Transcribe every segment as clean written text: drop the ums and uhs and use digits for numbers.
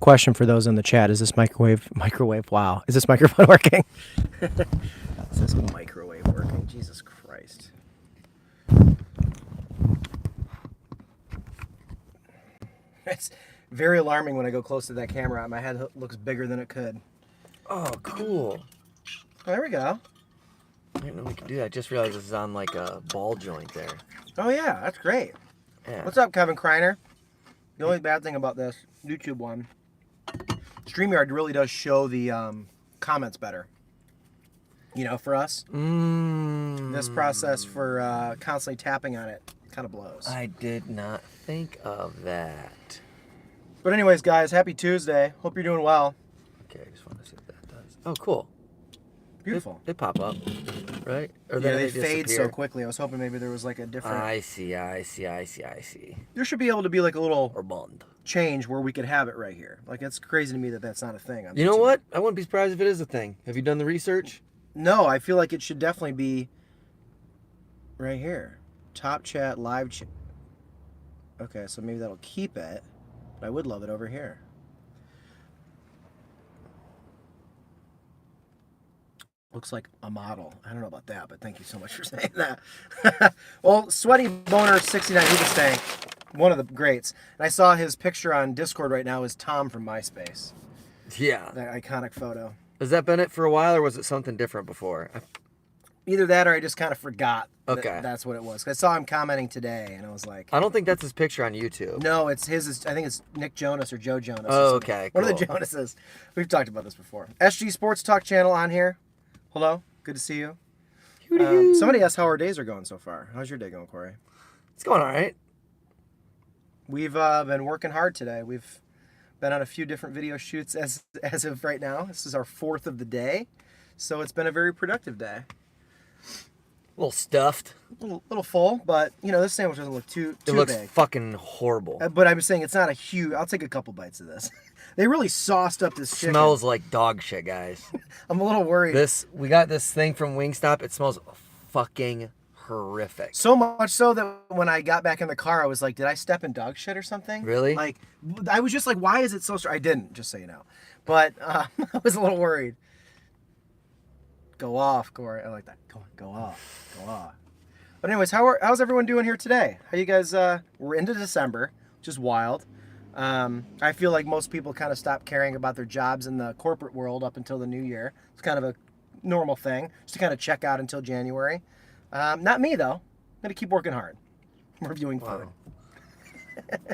Question for those in the chat: is this microwave? Wow, is this microphone working? Is this microwave working? Jesus Christ! It's very alarming when I go close to that camera. My head looks bigger than it could. Oh, cool. There we go. I didn't know we could do that. I just realized this is on like a ball joint there. Oh yeah, that's great. Yeah. What's up, Kevin Kreiner? The only bad thing about this YouTube one, StreamYard really does show the comments better. You know, for us, this process for constantly tapping on it kind of blows. I did not think of that. But anyways, guys, happy Tuesday. Hope you're doing well. Okay, I just want to see what that does. Oh, cool. Beautiful. They pop up, right? Or Yeah, then they fade so disappear. quickly. I was hoping maybe there was like a different... I see. There should be able to be like a little Or bond. change where we could have it right here. Like, it's crazy to me that that's not a thing. You know what? I wouldn't be surprised if it is a thing. Have you done the research? No, I feel like it should definitely be right here. Top chat, live chat. Okay, so maybe that'll keep it. But I would love it over here. Looks like a model. I don't know about that, but thank you so much for saying that. Well, Sweaty Boner 69, he was saying, one of the greats. And I saw his picture on Discord right now is Tom from MySpace. Yeah. That iconic photo. Has that been it for a while, or was it something different before? Either that or I just kind of forgot Okay. that's what it was. I saw him commenting today, and I was like... I don't think that's his picture on YouTube. No, it's his. I think it's Nick Jonas or Joe Jonas. Oh, okay, One of cool. the Jonases. We've talked about this before. SG Sports Talk channel on here. Hello. Good to see you. Somebody asked how our days are going so far. How's your day going, Corey? It's going all right. We've been working hard today. We've been on a few different video shoots as of right now. This is our 4th of the day. So it's been a very productive day. A little stuffed. A little full, but, you know, this sandwich doesn't look too It looks big. fucking horrible. But I'm saying it's not a huge... I'll take a couple bites of this. They really sauced up this chicken. Smells like dog shit, guys. I'm a little worried. We got this thing from Wingstop. It smells fucking horrific. So much so that when I got back in the car, I was like, did I step in dog shit or something? Really? Like, I was just like, why is it so strong? I didn't, just so you know. But I was a little worried. Go off, Corey. I like that. Go off. Go off. But anyways, how's everyone doing here today? How you guys, we're into December, which is wild. I feel like most people kind of stop caring about their jobs in the corporate world up until the new year. It's kind of a normal thing, just to kind of check out until January. Not me, though. I'm going to keep working hard. Reviewing food.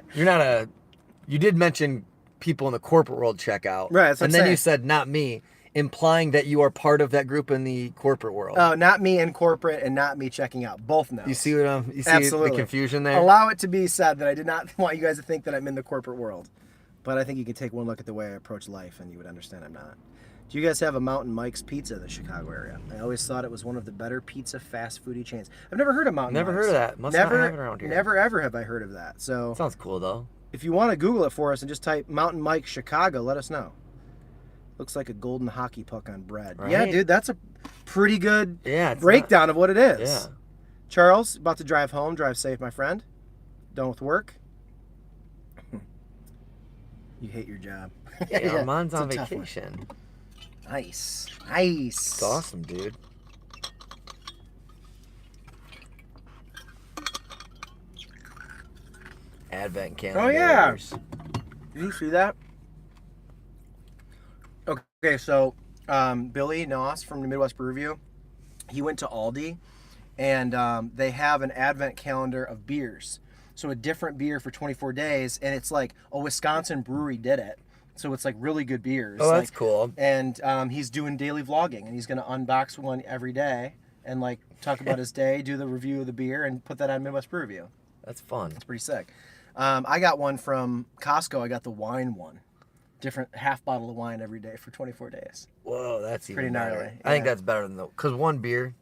You did mention people in the corporate world check out. Right, that's what and I'm then saying. you said, not me, implying that you are part of that group in the corporate world. Oh, not me in corporate and not me checking out. Both no. You see you see Absolutely. the confusion there? Allow it to be said that I did not want you guys to think that I'm in the corporate world. But I think you can take one look at the way I approach life and you would understand I'm not. Do you guys have a Mountain Mike's Pizza in the Chicago area? I always thought it was one of the better pizza fast foodie chains. I've never heard of Mountain Never Mike's. heard of that. Must not have it around here. Never ever have I heard of that. So Sounds cool though. if you want to Google it for us and just type Mountain Mike Chicago, let us know. Looks like a golden hockey puck on bread. Right? Yeah, dude, that's a pretty good It's breakdown of what it is. Yeah. Charles, about to drive home. Drive safe, my friend. Done with work. You hate your job. Yeah, Armand's it's on a tough one. vacation. Nice. It's awesome, dude. Advent calendars. Oh, yeah. Did you see that? Okay, so Billy Noss from the Midwest Brew Review, he went to Aldi, and they have an advent calendar of beers. So a different beer for 24 days, and it's like a Wisconsin brewery did it. So it's like really good beers. Oh, that's cool. And he's doing daily vlogging, and he's going to unbox one every day and like talk about his day, do the review of the beer, and put that on Midwest Brew Review. That's fun. It's pretty sick. I got one from Costco. I got the wine one. Different half bottle of wine every day for 24 days. Whoa, that's even Pretty gnarly. better. I think Yeah. that's better than because one beer.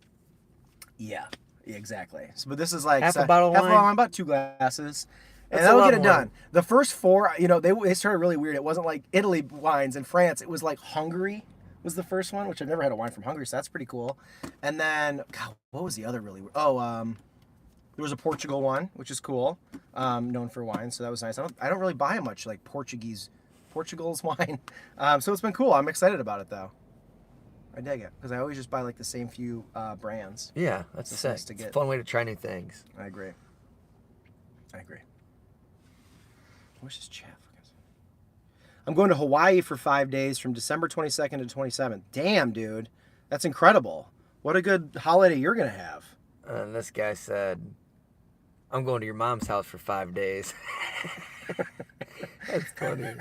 Yeah, exactly. So, but this is like Half a bottle of half wine? a wine, about 2 glasses. And That's a that'll lot get it more. done. The first 4, you know, they started really weird. It wasn't like Italy wines in France. It was like Hungary was the first one, which I've never had a wine from Hungary, so that's pretty cool. And then, God, what was the other really weird? Oh, there was a Portugal one, which is cool, known for wine, so that was nice. I don't really buy much like Portuguese Portugal's wine. So it's been cool. I'm excited about it though. I dig it because I always just buy like the same few brands. Yeah, that's It's sick. nice to It's get. a fun way to try new things. I agree. Where's this chaff? I'm going to Hawaii for 5 days from December 22nd to 27th. Damn, dude. That's incredible. What a good holiday you're going to have. And this guy said, I'm going to your mom's house for 5 days. That's funny.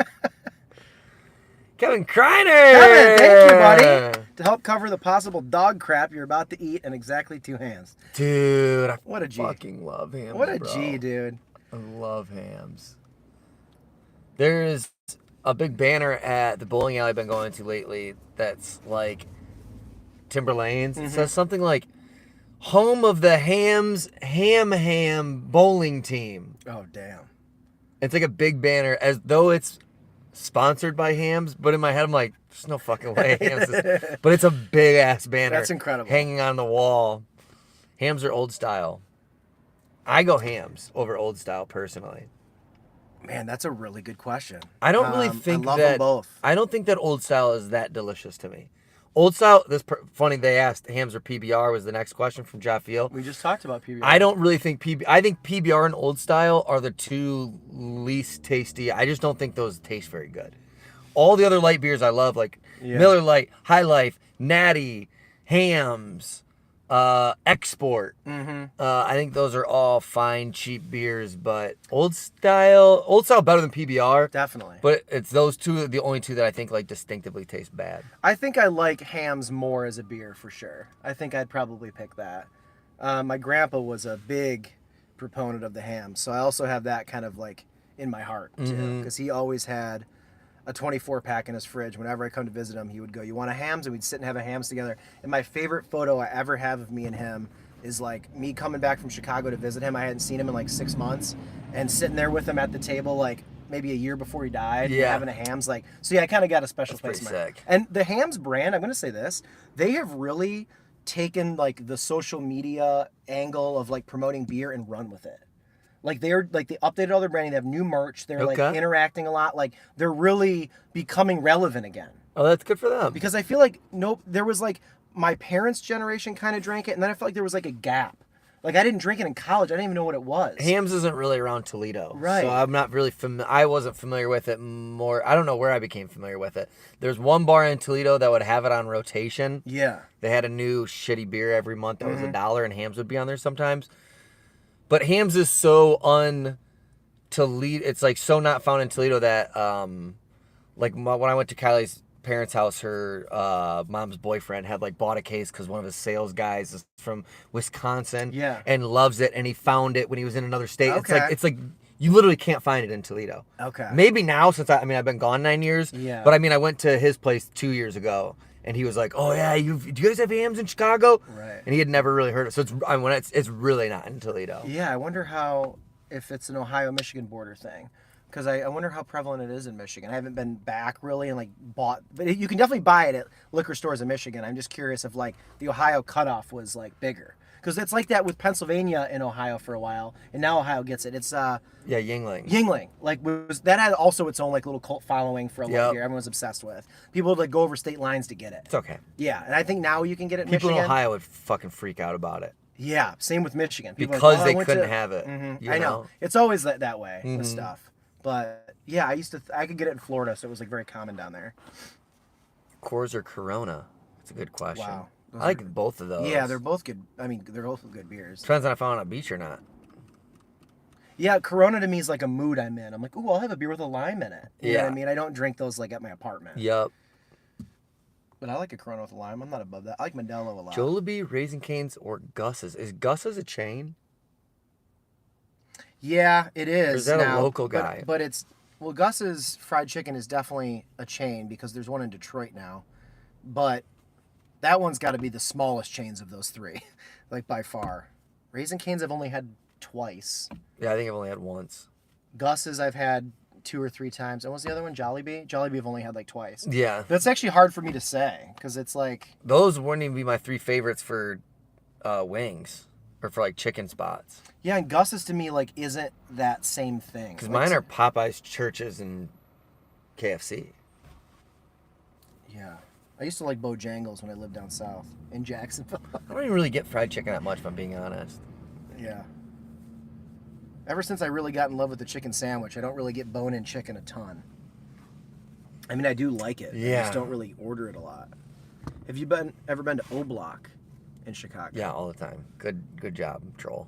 Kevin Kreiner! Kevin, thank you, buddy. To help cover the possible dog crap you're about to eat in exactly 2 hands. Dude, I What a G. fucking love hams, What a bro. G, dude. I love hams. There's a big banner at the bowling alley I've been going to lately that's like Timber Lanes. It says something like, home of the Ham bowling team. Oh, damn. It's like a big banner as though it's sponsored by Hams, but in my head I'm like, there's no fucking way Hams is. But it's a big ass banner. That's incredible. Hanging on the wall. Hams are old style. I go Hams over old style personally. Man, that's a really good question. I don't really think I love that them both. I don't think that old style is that delicious to me. Old style. Funny they asked Hams or PBR was the next question from Jeff Field. We just talked about PBR. I don't really think I think PBR and old style are the two least tasty. I just don't think those taste very good. All the other light beers I love, like Miller Lite, High Life, Natty, Hams, Export. I think those are all fine, cheap beers, but old style better than PBR. Definitely. But it's those two, the only two that I think like distinctively taste bad. I think I like Hams more as a beer for sure. I think I'd probably pick that. My grandpa was a big proponent of the Hams, so I also have that kind of like in my heart too, because he always had a 24-pack in his fridge. Whenever I come to visit him, he would go, "You want a Hams?" And we'd sit and have a Hams together. And my favorite photo I ever have of me and him is like me coming back from Chicago to visit him. I hadn't seen him in like 6 months, and sitting there with him at the table like maybe a year before he died, and having a Hams. Like, so yeah, I kind of got a special place in my heart. And the Hams brand, I'm gonna say this, they have really taken like the social media angle of like promoting beer and run with it. Like they updated all their branding. They have new merch. They're like interacting a lot. Like they're really becoming relevant again. Oh, that's good for them. Because I feel like there was like my parents' generation kind of drank it, and then I felt like there was like a gap. Like I didn't drink it in college. I didn't even know what it was. Hams isn't really around Toledo, right? So I'm not really I wasn't familiar with it more. I don't know where I became familiar with it. There's one bar in Toledo that would have it on rotation. Yeah. They had a new shitty beer every month that was $1, and Hams would be on there sometimes. But Hams is so Toledo. It's like so not found in Toledo that like when I went to Kylie's parents' house, her mom's boyfriend had like bought a case because one of his sales guys is from Wisconsin and loves it, and he found it when he was in another state. It's like you literally can't find it in Toledo. Okay. Maybe now since I've been gone 9 years. Yeah. But I mean I went to his place 2 years ago. And he was like, "Oh yeah, do you guys have Hams in Chicago?" Right. And he had never really heard it, so it's really not in Toledo. Yeah, I wonder if it's an Ohio-Michigan border thing, because I wonder how prevalent it is in Michigan. I haven't been back really and like bought, but you can definitely buy it at liquor stores in Michigan. I'm just curious if like the Ohio cutoff was like bigger, because it's like that with Pennsylvania and Ohio for a while, and now Ohio gets it. It's Yuengling. Yuengling, like that had also its own like little cult following for a long year. Everyone was obsessed with. People would like go over state lines to get it. It's okay. Yeah, and I think now you can get it in People Michigan. in Ohio would fucking freak out about it. Yeah, same with Michigan. People because like, they couldn't have it. I know. It's always that way with stuff. But yeah, I could get it in Florida, so it was like very common down there. Coors or Corona? That's a good question. Wow. I like both of those. Yeah, they're both good. I mean, they're both good beers. Depends on if I'm on a beach or not. Yeah, Corona to me is like a mood I'm in. I'm like, ooh, I'll have a beer with a lime in it. You know what I mean? I don't drink those like at my apartment. Yep. But I like a Corona with a lime. I'm not above that. I like Modelo a lot. Jollibee, Raising Cane's, or Gus's. Is Gus's a chain? Yeah, it is. Or is that a local guy? But it's... Well, Gus's Fried Chicken is definitely a chain because there's one in Detroit now. But that one's got to be the smallest chains of those three. Like, by far. Raising Cane's I've only had twice. Yeah, I think I've only had once. Gus's I've had 2 or 3 times. And what's the other one? Jollibee? Jollibee I've only had like twice. Yeah. That's actually hard for me to say because it's like... Those wouldn't even be my 3 favorites for wings or for like chicken spots. Yeah, and Gus's to me like isn't that same thing. Because mine are Popeye's, Church's, and KFC. Yeah. I used to like Bojangles when I lived down south in Jacksonville. I don't even really get fried chicken that much, if I'm being honest. Yeah. Ever since I really got in love with the chicken sandwich, I don't really get bone-in chicken a ton. I mean, I do like it. Yeah. I just don't really order it a lot. Have you ever been to O Block in Chicago? Yeah, all the time. Good job, troll.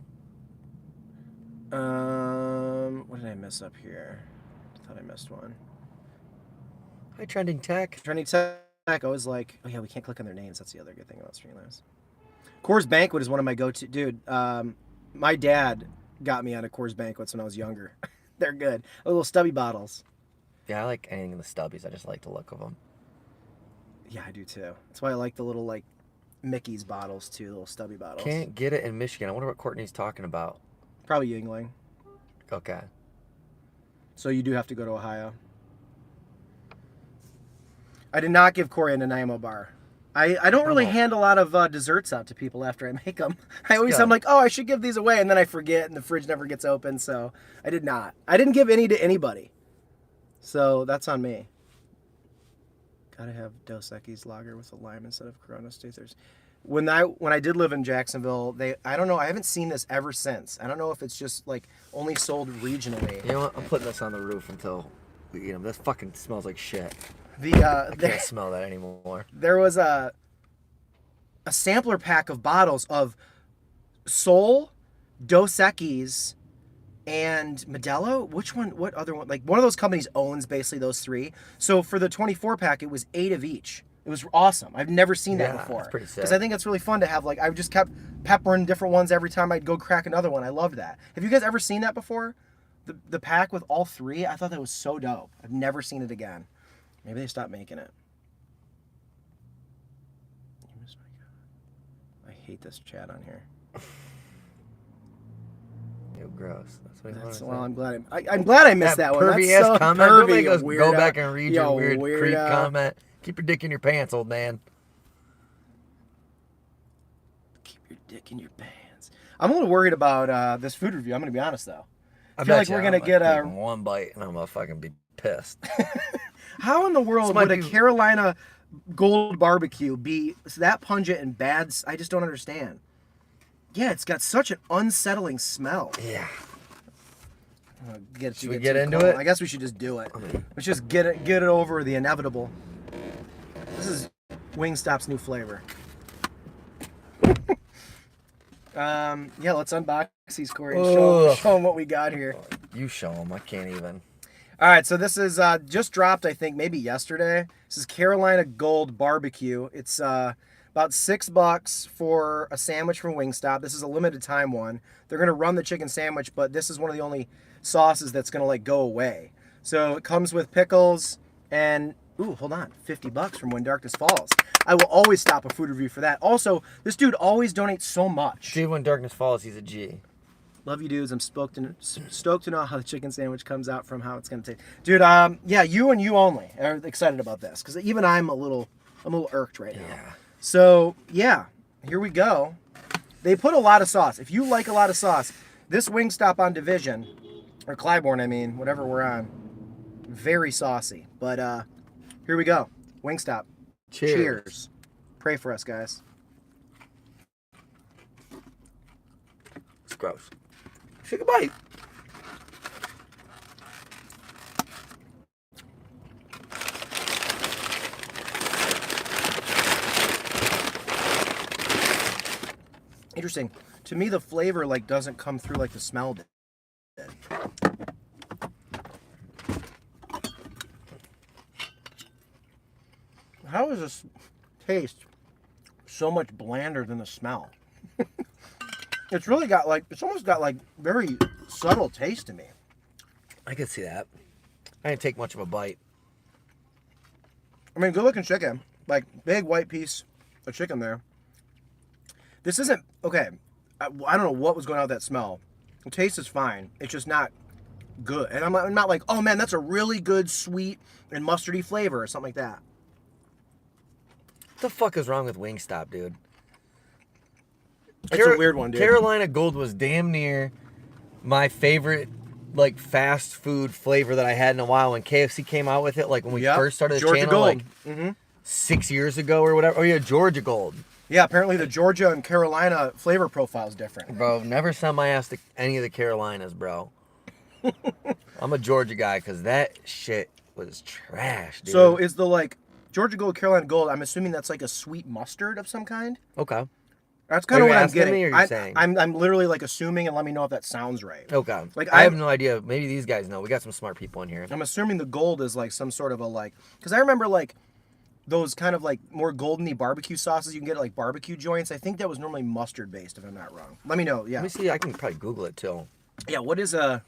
What did I miss up here? I thought I missed one. Hi, Trending Tech. Trending Tech. I was like, oh yeah, we can't click on their names. That's the other good thing about Streamlabs. Coors Banquet is one of my go-to. Dude, my dad got me on a Coors Banquets when I was younger. They're good. Little stubby bottles. Yeah, I like anything in the stubbies. I just like the look of them. Yeah, I do too. That's why I like the little like Mickey's bottles too, little stubby bottles. Can't get it in Michigan. I wonder what Courtney's talking about. Probably Yingling. Okay. So you do have to go to Ohio. I did not give Corey a Nanaimo bar. I don't really hand a lot of desserts out to people after I make them. I'm like, oh, I should give these away, and then I forget, and the fridge never gets open, so I did not. I didn't give any to anybody. So that's on me. Gotta have Dos Equis lager with a lime instead of Corona Stathers. When I did live in Jacksonville, I don't know, I haven't seen this ever since. I don't know if it's just like only sold regionally. You know what? I'm putting this on the roof until we eat them. This fucking smells like shit. I can't smell that anymore. There was a sampler pack of bottles of Sol, Dos Equis, and Modelo. Which one? What other one? Like one of those companies owns basically those three. So for the 24 pack, it was 8 of each. It was awesome. I've never seen that before. That's pretty sick. Because I think it's really fun to have, like, I just kept peppering different ones every time I'd go crack another one. I loved that. Have you guys ever seen that before? The pack with all three? I thought that was so dope. I've never seen it again. Maybe they stopped making it. I hate this chat on here. Ew, gross. That's what Well, I'm glad I missed that one. Pervy That's ass so comment. pervy, Nobody goes, weirdo. go back and read your weird weirdo. creep comment. Keep your dick in your pants, old man. Keep your dick in your pants. I'm a little worried about this food review. I'm going to be honest, though. I feel like we're going to get one bite and I'm going to fucking be pissed. How in the world would a Carolina Gold barbecue be that pungent and bad? I just don't understand. Yeah, it's got such an unsettling smell. Yeah. Should we get into it? I guess we should just do it. Let's just get it over the inevitable. This is Wingstop's new flavor. Yeah, let's unbox these, Corey, and show them what we got here. You show them. I can't even. All right, so this is just dropped, I think, maybe yesterday. This is Carolina Gold Barbecue. It's about $6 for a sandwich from Wingstop. This is a limited time one. They're gonna run the chicken sandwich, but this is one of the only sauces that's gonna like go away. So it comes with pickles and hold on, $50 from When Darkness Falls. I will always stop a food review for that. Also, this dude always donates so much. Dude, When Darkness Falls, he's a G. Love you, dudes. I'm stoked to know how the chicken sandwich comes out from how it's gonna taste. Dude, yeah, you and you only are excited about this because even I'm a little irked right now. Yeah. So yeah, here we go. They put a lot of sauce. If you like a lot of sauce, this Wingstop on Division, or Clybourne, I mean, whatever we're on, very saucy. But here we go. Wingstop. Cheers. Pray for us, guys. It's gross. Take a bite. Interesting. To me, the flavor like doesn't come through like the smell did. How does this taste so much blander than the smell? It's really got like, it's almost got like very subtle taste to me. I could see that. I didn't take much of a bite. I mean, good looking chicken. Like, big white piece of chicken there. This isn't, okay, I don't know what was going on with that smell. The taste is fine. It's just not good. And I'm not like, oh man, that's a really good sweet and mustardy flavor or something like that. What the fuck is wrong with Wingstop, dude? It's a weird one, dude. Carolina Gold was damn near my favorite like fast food flavor that I had in a while when KFC came out with it. Like when we Yep. first started the Georgia channel, Gold. like 6 years ago or whatever. Oh yeah, Georgia Gold. Yeah, apparently the Georgia and Carolina flavor profile is different. Bro, never send my ass to any of the Carolinas, bro. I'm a Georgia guy because that shit was trash, dude. So is the like Georgia Gold, Carolina Gold? I'm assuming that's like a sweet mustard of some kind. Okay. That's kind of Are you what I'm asking getting. me or are you saying? I'm literally like assuming, and let me know if that sounds right. Okay. Like I have no idea. Maybe these guys know. We got some smart people in here. I'm assuming the gold is like some sort of a like, because I remember like those kind of like more goldeny barbecue sauces you can get at like barbecue joints. I think that was normally mustard based, if I'm not wrong. Let me know. Yeah. Let me see. I can probably Google it too. Yeah. What is a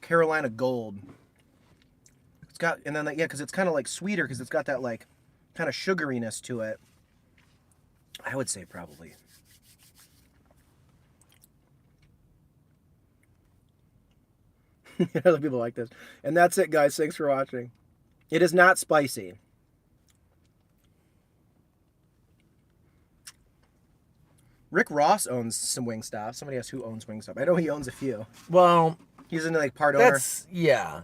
Carolina Gold? It's got, and then like, yeah, because it's kind of like sweeter because it's got that like kind of sugariness to it. I would say probably. Other people like this. And that's it, guys. Thanks for watching. It is not spicy. Rick Ross owns some Wingstop. Somebody asked who owns Wingstop. I know he owns a few. Well, He's in like part owner. that's, yeah.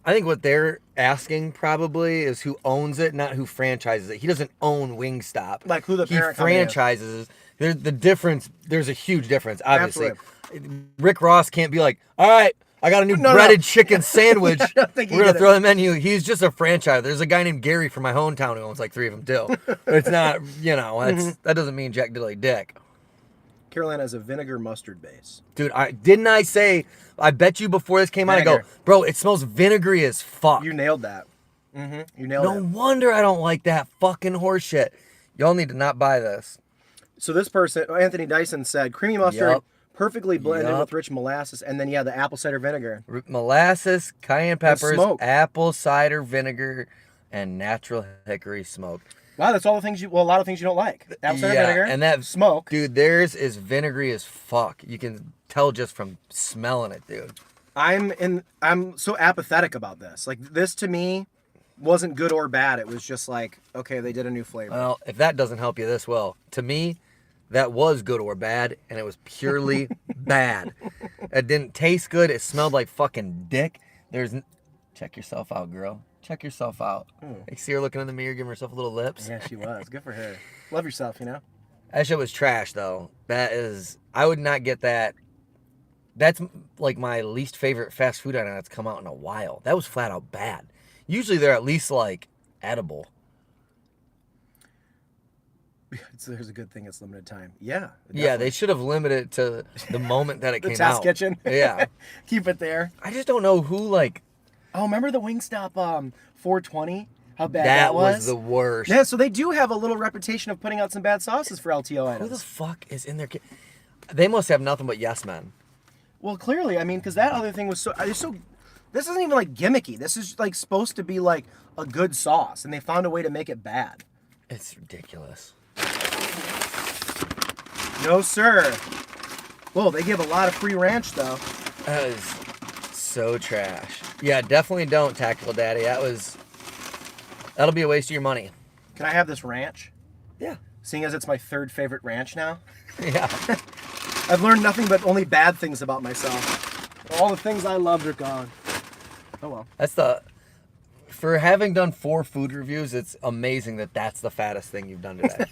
I think what they're asking probably is who owns it, not who franchises it. He doesn't own Wingstop. Like who the he parent company is. franchises. There's the difference. There's a huge difference, obviously. Absolutely. Rick Ross can't be like, all right, I got a new No, breaded chicken sandwich. don't think he We're going did to it. throw the menu. He's just a franchise. There's a guy named Gary from my hometown who owns like 3 of them too. It's not, you know, that doesn't mean Jack Diddley Dick. Carolina has a vinegar mustard base. Dude, I say, I bet you before this came out, I go, Vinegar. bro, it smells vinegary as fuck. You nailed that. You nailed No it. wonder I don't like that fucking horse shit. Y'all need to not buy this. So this person, Anthony Dyson, said creamy mustard, Yup. perfectly blended Yup. with rich molasses, and then yeah, the apple cider vinegar. Molasses, cayenne peppers, smoke. apple cider vinegar, and natural hickory smoke. Wow, that's all the things a lot of things you don't like. Apple cider vinegar, and that smoke. Dude, theirs is vinegary as fuck. You can tell just from smelling it, dude. I'm so apathetic about this. Like this to me wasn't good or bad. It was just like, okay, they did a new flavor. Well, if that doesn't help you this well, to me, that was good or bad, and it was purely bad. It didn't taste good. It smelled like fucking dick. Check yourself out, girl. Check yourself out. I see her looking in the mirror, giving herself little lips. Yeah, she was. Good for her. Love yourself, you know? That shit was trash, though. I would not get that. That's like my least favorite fast food item that's come out in a while. That was flat out bad. Usually they're at least like edible. There's a good thing it's limited time. Yeah. Yeah, they should have limited it to the moment that it The came test out. kitchen. Yeah. Keep it there. I just don't know who like Oh, remember the Wingstop 420? How bad that was? was the worst. Yeah, so they do have a little reputation of putting out some bad sauces for LTO Who the items. fuck is in their They must have nothing but yes men. Well, clearly, I mean, because that other thing was so. This isn't even like gimmicky. This is like supposed to be like a good sauce, and they found a way to make it bad. It's ridiculous. No, sir. Whoa, they give a lot of free ranch though. That is so trash. Yeah, definitely don't, Tactical Daddy. That'll be a waste of your money. Can I have this ranch? Yeah. Seeing as it's my third favorite ranch now. Yeah. I've learned nothing but only bad things about myself. All the things I loved are gone. Oh well. For having done 4 food reviews, it's amazing that that's the fattest thing you've done today.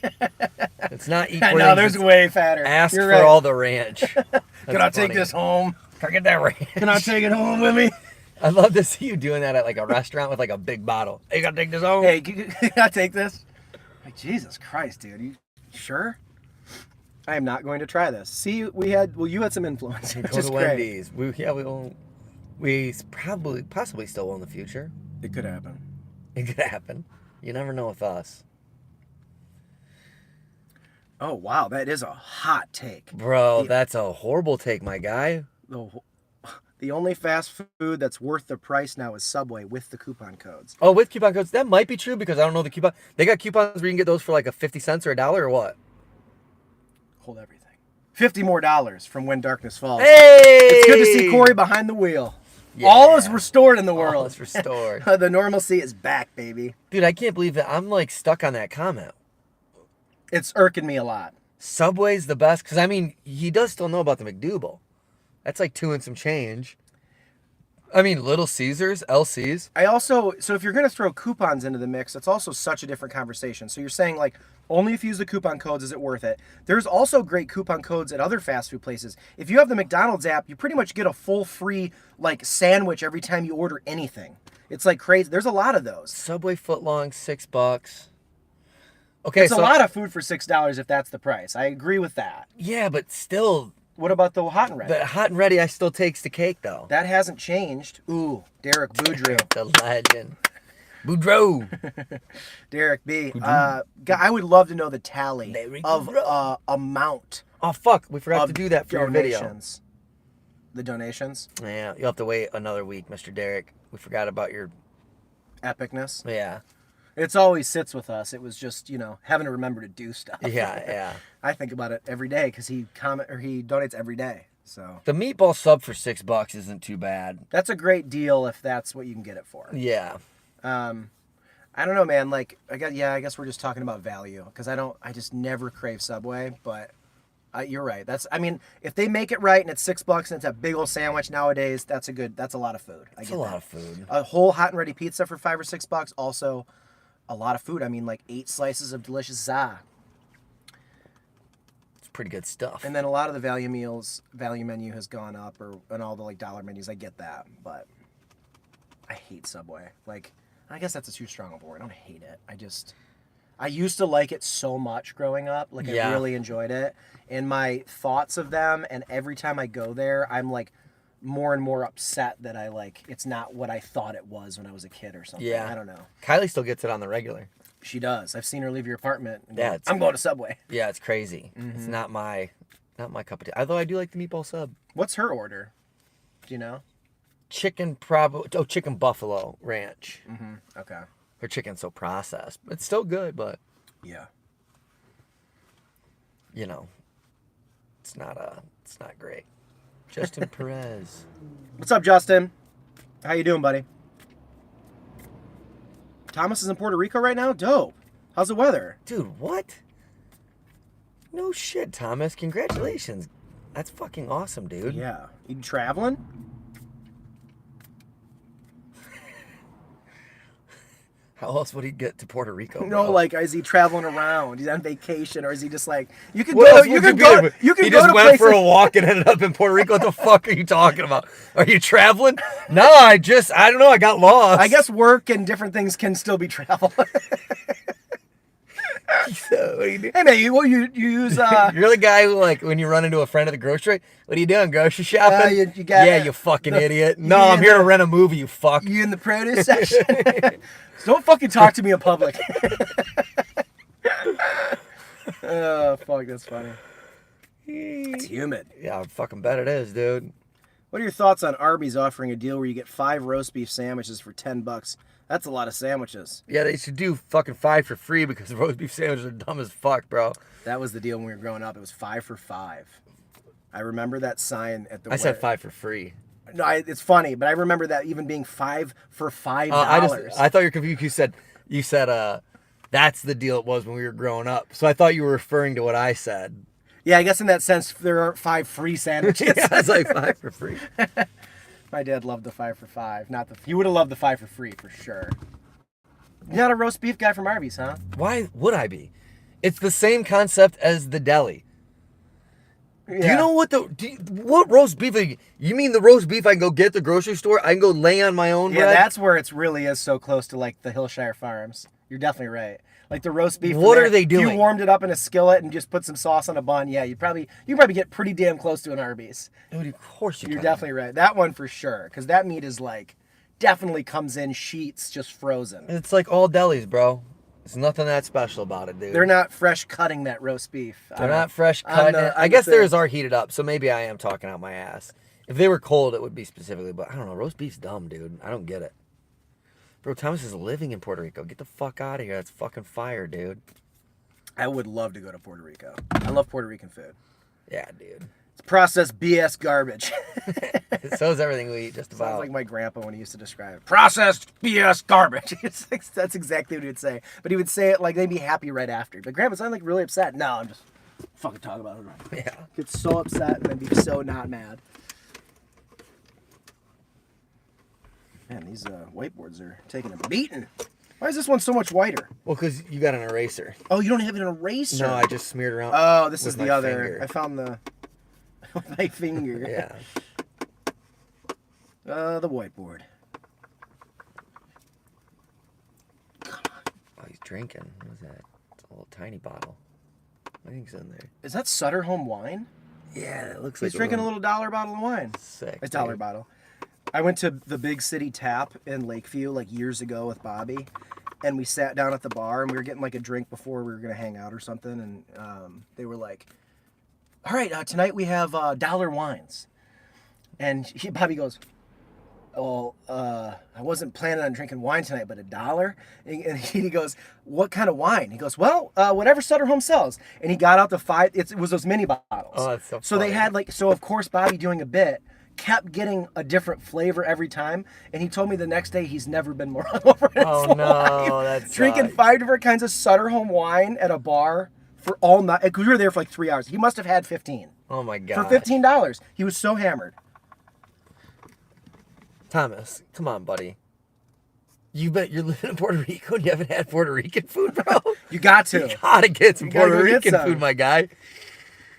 It's not equal. I know, there's way fatter. Ask You're for right. all the ranch. Can I take this home? Can I get that ranch? Can I take it home with me? I'd love to see you doing that at like a restaurant with like a big bottle. Hey, you gotta take this home? Hey, can I take this? Like, Jesus Christ, dude. You sure? I am not going to try this. See, you had some influence. Go Which to is great. Wendy's. We possibly still will in the future. It could happen. It could happen. You never know with us. Oh, wow. That is a hot take. Bro, that's a horrible take, my guy. The only fast food that's worth the price now is Subway with the coupon codes. Oh, with coupon codes? That might be true because I don't know the coupon. They got coupons where you can get those for like a 50 cents or $1 or what? Hold everything. $50 more from When Darkness Falls. Hey! It's good to see Corey behind the wheel. Yeah. All is restored in the world. All is restored. The normalcy is back, baby. Dude, I can't believe that I'm like stuck on that comment. It's irking me a lot. Subway's the best because I mean he does still know about the McDouble. That's like 2 and some change. I mean, Little Caesars, LCs. I also, so if you're going to throw coupons into the mix, it's also such a different conversation. So you're saying like, only if you use the coupon codes is it worth it. There's also great coupon codes at other fast food places. If you have the McDonald's app, you pretty much get a full free like sandwich every time you order anything. It's like crazy. There's a lot of those. Subway footlong, $6. Okay, It's a lot of food for $6 if that's the price. I agree with that. Yeah, but still, What about the hot and ready? the hot and ready I still takes the cake though. That hasn't changed. Ooh, Derek Boudreaux. The legend. Boudreaux. Derek B. I would love to know the tally Derek of Boudreaux. amount Oh fuck, we forgot of to do that for your video. donations. The donations. Yeah, you'll have to wait another week, Mr. Derek. We forgot about your Epicness. yeah. It's always sits with us. It was just, having to remember to do stuff. Yeah. I think about it every day because he donates every day. So The meatball sub for $6 isn't too bad. that's a great deal if that's what you can get it for. Yeah. I don't know, man. Like, I guess we're just talking about value because I just never crave Subway, but you're right. If they make it right and it's $6 and it's a big old sandwich nowadays, that's a lot of food. It's a lot of food. A whole hot and ready pizza for $5 or $6, also a lot of food. I mean, like 8 slices of delicious za. It's pretty good stuff. And then a lot of the value menu has gone up, and all the like dollar menus. I get that, but I hate Subway. Like, I guess that's a too strong a word. I don't hate it. I used to like it so much growing up. Like, Yeah. I really enjoyed it. And my thoughts of them, and every time I go there, I'm like more and more upset that it's not what I thought it was when I was a kid or something. Yeah. I don't know. Kylie still gets it on the regular. She does. I've seen her leave your apartment. And Yeah, go, it's- I'm going to Subway. Yeah, it's crazy. It's not my cup of tea. Although I do like the meatball sub. What's her order? Do you know? Chicken buffalo ranch. Okay. Her chicken's so processed. It's still good, but Yeah. it's not great. Justin Perez. What's up, Justin? How you doing, buddy? Thomas is in Puerto Rico right now? Dope. How's the weather? Dude, what? No shit, Thomas. Congratulations. That's fucking awesome, dude. Yeah. You traveling? How else would he get to Puerto Rico? No, bro? like, is he traveling around? He's on vacation, or is he just like you can What go? else You would can be go. doing? You can He go just to went places. for a walk and ended up in Puerto Rico. What the fuck are you talking about? Are you traveling? No, I don't know. I got lost. I guess work and different things can still be travel. So, what do you do? Hey man, you use You're the guy who, like, when you run into a friend at the grocery, what are you doing? Grocery shopping? you got yeah, it. you fucking idiot. you No, I'm in here to the- rent a movie, you fuck. you in the produce section. Don't fucking talk to me in public. Oh fuck, that's funny. It's humid. Yeah, I fucking bet it is, dude. What are your thoughts on Arby's offering a deal where you get 5 roast beef sandwiches for $10? That's a lot of sandwiches. Yeah, they should do fucking 5 for free because the roast beef sandwiches are dumb as fuck, bro. That was the deal when we were growing up. It was 5 for 5. I remember that sign at the. I said 5 for free. No, it's funny, but I remember that even being 5 for $5. I thought you were confused. You said that's the deal it was when we were growing up. So I thought you were referring to what I said. Yeah, I guess in that sense, there aren't 5 free sandwiches. Yeah, it's like 5 for free. My dad loved the 5 for 5. He would have loved the 5 for free for sure. You're not a roast beef guy from Arby's, huh? Why would I be? It's the same concept as the deli. Yeah. Do you know what roast beef? You mean the roast beef I can go get at the grocery store? I can go lay on my own Yeah, bread? that's where it really is so close to like the Hillshire Farms. You're definitely right. Like the roast beef. What from are they If you doing? warmed it up in a skillet and just put some sauce on a bun, yeah, you probably get pretty damn close to an Arby's. Dude, of course you You're can. definitely right. That one for sure, because that meat is like definitely comes in sheets, just frozen. It's like all delis, bro. There's nothing that special about it, dude. They're not fresh cutting that roast beef. They're not fresh cutting it. I guess theirs are heated up, so maybe I am talking out my ass. If they were cold, it would be specifically, but I don't know. Roast beef's dumb, dude. I don't get it. Bro, Thomas is living in Puerto Rico. Get the fuck out of here. That's fucking fire, dude. I would love to go to Puerto Rico. I love Puerto Rican food. Yeah, dude. It's processed BS garbage. So is everything we eat, just about. Sounds like my grandpa when he used to describe it. Processed BS garbage. That's exactly what he would say. But he would say it like they'd be happy right after. But Grandpa's not like really upset. No, I'm just fucking talking about it. Yeah. Get so upset and then be so not mad. Man, these whiteboards are taking a beating. Why is this one so much whiter? Well, because you got an eraser. Oh, you don't have an eraser? No, I just smeared around. Oh, this is with the my other. finger. I found the with my finger. Yeah. The whiteboard. Oh, he's drinking. What is that? It's a little tiny bottle. I think it's in there. Is that Sutter Home wine? Yeah, it looks He's like drinking a little dollar bottle of wine. Sick. A dollar dude. bottle. I went to the Big City Tap in Lakeview like years ago with Bobby, and we sat down at the bar and we were getting like a drink before we were gonna hang out or something, and they were like, "All right, tonight we have dollar wines," and Bobby goes, "Oh, I wasn't planning on drinking wine tonight, but $1." And he goes, "What kind of wine?" He goes, "Well, whatever Sutter Home sells." And he got out the five. It was those mini bottles. Oh, that's so So they funny. had like, so of course Bobby doing a bit kept getting a different flavor every time, and he told me the next day he's never been more hungover in Oh, his no, life. that Drinking sucks. 5 different kinds of Sutter Home wine at a bar for all night, because we were there for like 3 hours. He must have had 15 Oh my god. for $15. He was so hammered. Thomas, come on, buddy. You're living in Puerto Rico and you haven't had Puerto Rican food, bro. You got to. You gotta get some You gotta Puerto go get Rican some. food, my guy.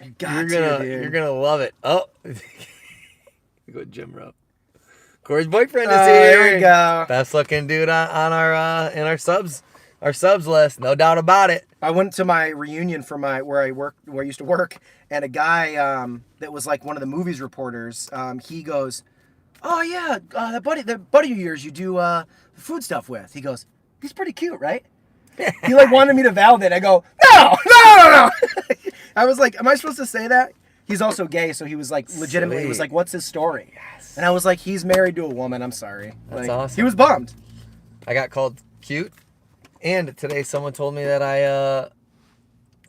You got to, dude. You're gonna love it. Oh, go Jim Rowe. Corey's boyfriend is There here. we go. Best looking dude on our in our subs list, no doubt about it. I went to my reunion for where I used to work, and a guy that was like one of the movies reporters. He goes, "Oh yeah, the buddy of yours you do the food stuff with." He goes, "He's pretty cute, right?" He like wanted me to validate. I go, no. I was like, "Am I supposed to say that?" He's also gay, so he was like legitimately was Sweet. like, "What's his story?" Yes. And I was like, "He's married to a woman. I'm sorry." That's Like, awesome. He was bummed. I got called cute, and today someone told me that I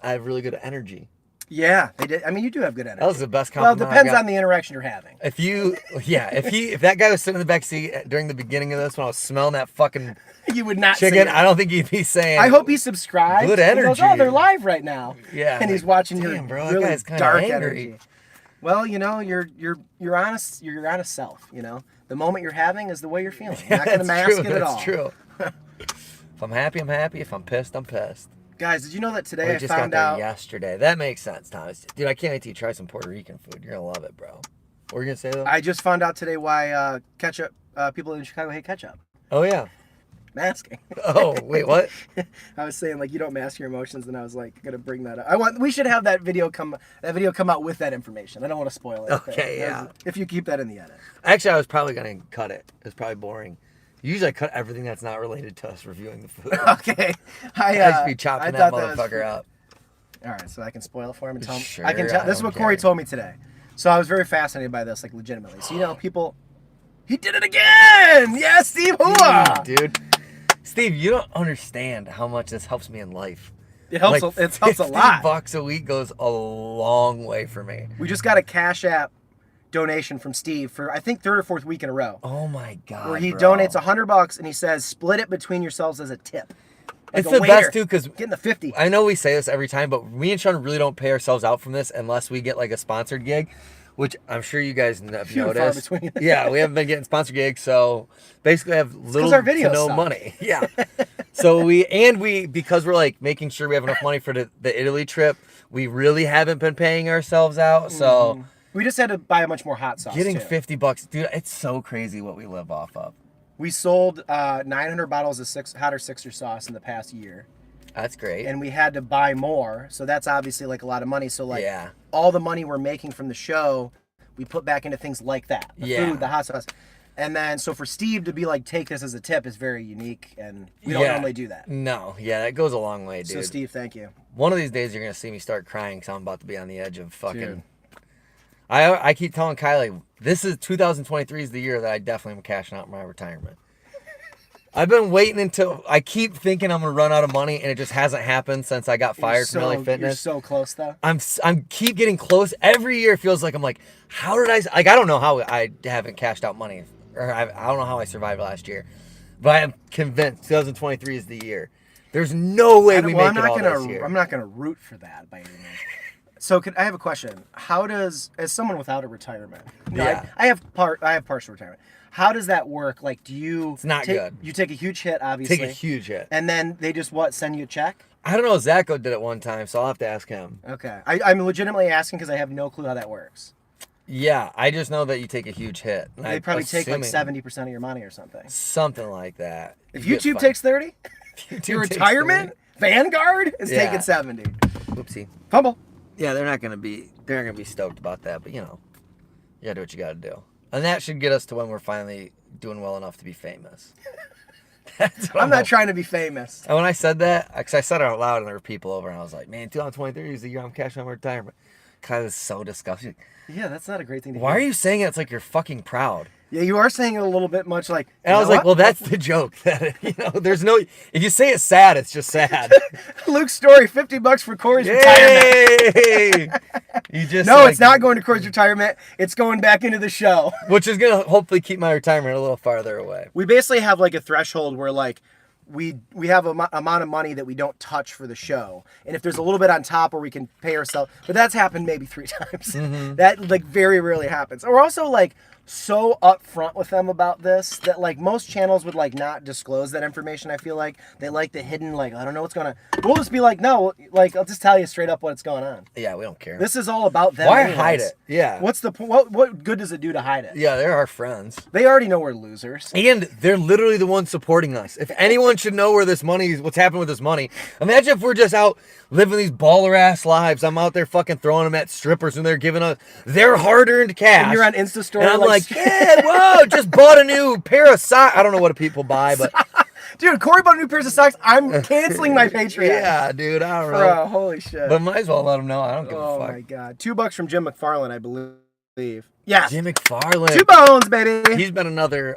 have really good energy. Yeah, they did. I mean, you do have good energy. That was the best Well, it compliment. depends I got. on the interaction you're having. If that guy was sitting in the back seat during the beginning of this when I was smelling that fucking You would not say chicken, it. I don't think he'd be saying. I hope he subscribed. Good He goes, energy. "Oh, they're live right now." Yeah, and he's like, watching damn, your bro, that really guy's kinda dark angry. energy. Well, you know, you're honest. You're your honest self. You know, the moment you're having is the way you're feeling. You're not gonna mask it at all. That's true. If I'm happy, I'm happy. If I'm pissed, I'm pissed. Guys, did you know that We today I just got found there out? yesterday. That makes sense, Thomas. Dude, I can't wait till you try some Puerto Rican food. You're gonna love it, bro. What were you gonna say though? I just found out today why ketchup. People in Chicago hate ketchup. Oh yeah. Masking. Oh wait, what? I was saying like you don't mask your emotions, and I was like gonna bring that up. We should have that video come out with that information. I don't want to spoil it. Okay, yeah. If you keep that in the edit. Actually, I was probably gonna cut it. It's probably boring. Usually, I cut everything that's not related to us reviewing the food. Okay. I just be chopping that thought motherfucker up. All right, so I can spoil it for him and tell him. Sure, I can tell. I This is don't what Corey care. told me today. So I was very fascinated by this, like legitimately. So you know, people. He did it again. Yes, Steve Hua. Dude. Steve, you don't understand how much this helps me in life. It helps. Like, It helps a lot. $50 a week goes a long way for me. We just got a Cash App donation from Steve for I think 3rd or 4th week in a row, Oh my god. where he bro. donates $100 and he says split it between yourselves as a tip. Like It's a the waiter best too, because getting the 50. I know we say this every time, but me and Sean really don't pay ourselves out from this unless we get like a sponsored gig, which I'm sure you guys have Few and far noticed. between. Yeah, we haven't been getting sponsored gigs, so basically I have little our to videos no suck. money. Yeah. So we because we're like making sure we have enough money for the Italy trip, we really haven't been paying ourselves out. So We just had to buy a much more hot sauce. getting too. $50, dude, it's so crazy what we live off of. We sold 900 bottles of hot or sixer sauce in the past year. That's great. And we had to buy more, so that's obviously like a lot of money. So like Yeah. all the money we're making from the show, we put back into things like that, the Yeah. food, the hot sauce, and then so for Steve to be like take this as a tip is very unique, and we don't Yeah. normally do that. No, yeah, that goes a long way, dude. So Steve, thank you. One of these days you're gonna see me start crying because I'm about to be on the edge of fucking. Dude. I keep telling Kylie, this is 2023 is the year that I definitely am cashing out my retirement. I've been waiting until I keep thinking I'm gonna run out of money, and it just hasn't happened since I got fired from LA You're Fitness. so close though. I'm keep getting close. Every year it feels like I'm like, how did I don't know how I haven't cashed out money, or I don't know how I survived last year, but I am convinced 2023 is the year. There's no way we make it all this year. I'm not gonna root for that by any means. So I have a question. How does, as someone without a retirement, Yeah. I have partial retirement. how does that work? Like, do you? It's not good. You take a huge hit, obviously. Take a huge hit. And then they just send you a check? I don't know. Zacho did it one time, so I'll have to ask him. Okay, I'm legitimately asking because I have no clue how that works. Yeah, I just know that you take a huge hit. They probably take like 70% of your money or something. Something like that. If YouTube takes 30, your retirement 30. Vanguard is taking 70. Whoopsie. Fumble. Yeah, they're not gonna be stoked about that, but you gotta do what you gotta do, and that should get us to when we're finally doing well enough to be famous. I'm not trying to be famous. And when I said that, because I said it out loud, and there were people over, and I was like, "Man, 2023 is the year I'm cashing out my retirement." Kind of so disgusting. Yeah, that's not a great thing to Why hear. are you saying it? It's like you're fucking proud. Yeah, you are saying it a little bit much like. And I was like, well, that's the joke. That there's no. If you say it's sad, it's just sad. Luke's story: $50 for Corey's retirement. You just no, it's not going to Corey's retirement. It's going back into the show, which is gonna hopefully keep my retirement a little farther away. We basically have like a threshold where like we have a amount of money that we don't touch for the show, and if there's a little bit on top where we can pay ourselves, but that's happened maybe 3 times. That like very rarely happens. We're also like so upfront with them about this that like most channels would like not disclose that information. I feel like they like the hidden, like I don't know what's going on. We'll just be like, no, like I'll just tell you straight up what's going on. Yeah, we don't care. This is all about them. Why anyways. hide it? Yeah. What's the what good does it do to hide it? Yeah, they're our friends. They already know we're losers. And they're literally the ones supporting us. If anyone should know where this money is, what's happening with this money, imagine if we're just out living these baller ass lives. I'm out there fucking throwing them at strippers and they're giving us their hard earned cash. And you're on Insta story. And I'm like, yeah, whoa, just bought a new pair of socks. I don't know what people buy, but dude, Corey bought a new pair of socks. I'm canceling my Patreon. Yeah, dude, I don't know. Bro, holy shit. But might as well let them know. I don't give a fuck. Oh my god, $2 from Jim McFarland, I believe. Yes. Jim McFarland. 2 bones, baby. He's been another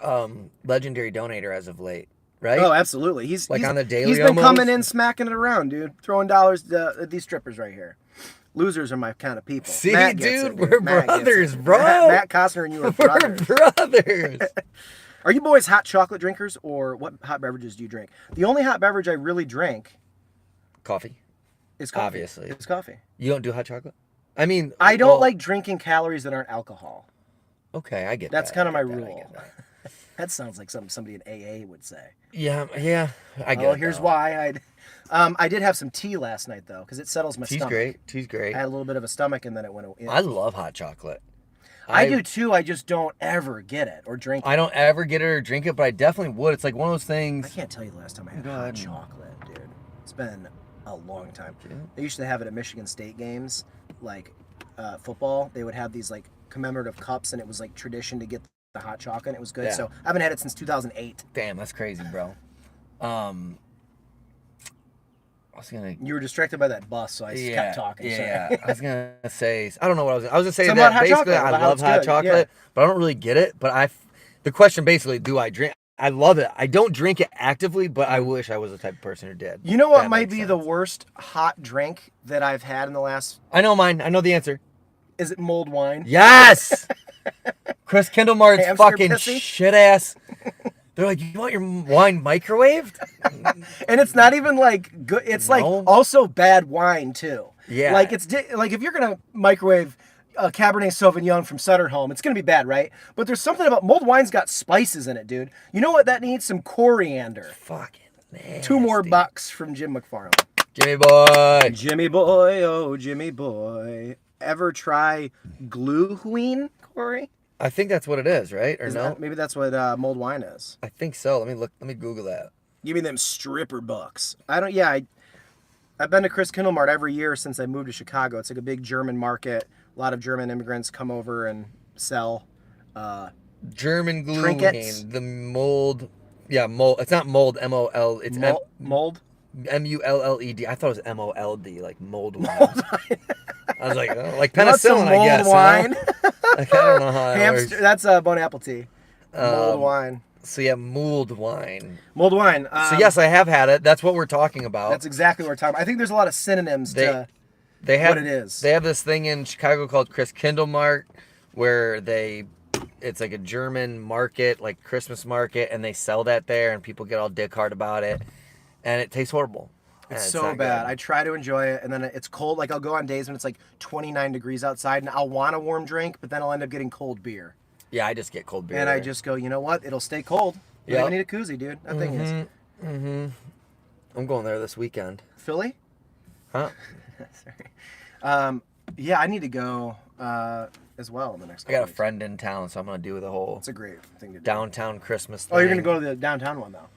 legendary donator as of late, right? Oh, absolutely. He's on the daily. He's been coming in, smacking it around, dude, throwing dollars to these strippers right here. Losers are my kind of people. See, Matt gets dude, it, we're Matt brothers, gets it. bro. Matt Costner and you are brothers. We're brothers. Are you boys hot chocolate drinkers, or what hot beverages do you drink? The only hot beverage I really drink Coffee. is coffee. Obviously. It's coffee. You don't do hot chocolate? I mean, I don't like drinking calories that aren't alcohol. Okay, I get That's that. kind of my I get that, I rule. get that. That sounds like something somebody in AA would say. Yeah, I get it. Oh, here's though. why I did have some tea last night though, because it settles my stomach. Tea's great. I had a little bit of a stomach, and then it went. I love hot chocolate. I do too. I just don't ever get it or drink it. I don't ever get it or drink it, but I definitely would. It's like one of those things. I can't tell you the last time I had Go hot ahead. chocolate, dude. It's been a long time. Yeah. They used to have it at Michigan State games, like football. They would have these like commemorative cups, and it was like tradition to get the hot chocolate. And it was good. Yeah. So I haven't had it since 2008. Damn, that's crazy, bro. I was gonna. You were distracted by that bus, so I just kept talking. Yeah, Sorry. I was gonna say. I don't know what I was gonna say. Something That about hot basically, chocolate, I about how love it's hot good, chocolate, but I don't really get it. But the question basically, do I drink? I love it. I don't drink it actively, but I wish I was the type of person who did. You know what That might makes be sense. the worst hot drink that I've had in the last? I know mine. I know the answer. Is it mulled wine? Yes. Chris Kindlemart's Hamster fucking pissy? shit ass. They're like, you want your wine microwaved? And it's not even like good. It's like No. also bad wine too. Yeah. Like it's like if you're gonna microwave a Cabernet Sauvignon from Sutter Home, it's gonna be bad, right? But there's something about mulled wine's got spices in it, dude. You know what that needs? Some coriander. Fucking nasty. 2 more bucks from Jim McFarland. Jimmy boy. Jimmy boy, oh Jimmy boy. Ever try glühwein, Corey? I think that's what it is, right? Or no? Maybe that's what mulled wine is. I think so. Let me look. Let me Google that. Give me them stripper bucks. I've been to Chris Kindlemart every year since I moved to Chicago. It's like a big German market. A lot of German immigrants come over and sell. German glue Trinkets. the mold. Yeah, mold. It's not mold. M-O-L. It's Mold. M-U-L-L-E-D. I thought it was M-O-L-D, like mold wine. I was like, oh, like You want some penicillin, I guess. mulled wine? Like, I don't know how it Hamster. works. That's Bon Apple tea. Mulled wine. So yeah, mulled wine. Mulled wine. So yes, I have had it. That's what we're talking about. That's exactly what we're talking about. I think there's a lot of synonyms to they have, what it is. They have this thing in Chicago called Chris Kindlemart, where it's like a German market, like Christmas market, and they sell that there, and people get all dick hard about it, and it tastes horrible. It's And so not bad. good. I try to enjoy it, and then it's cold. Like I'll go on days when it's like 29 degrees outside, and I'll want a warm drink, but then I'll end up getting cold beer. Yeah, I just get cold beer. And I just go, you know what? It'll stay cold. You don't Yep. need a koozie, dude. That thing is. I'm going there this weekend. Philly? Huh? Sorry. Yeah, I need to go as well in the next I got a couple weeks. friend in town, so I'm gonna do the whole It's a great thing to do. downtown Christmas thing. Oh, you're going to go to the downtown one, though?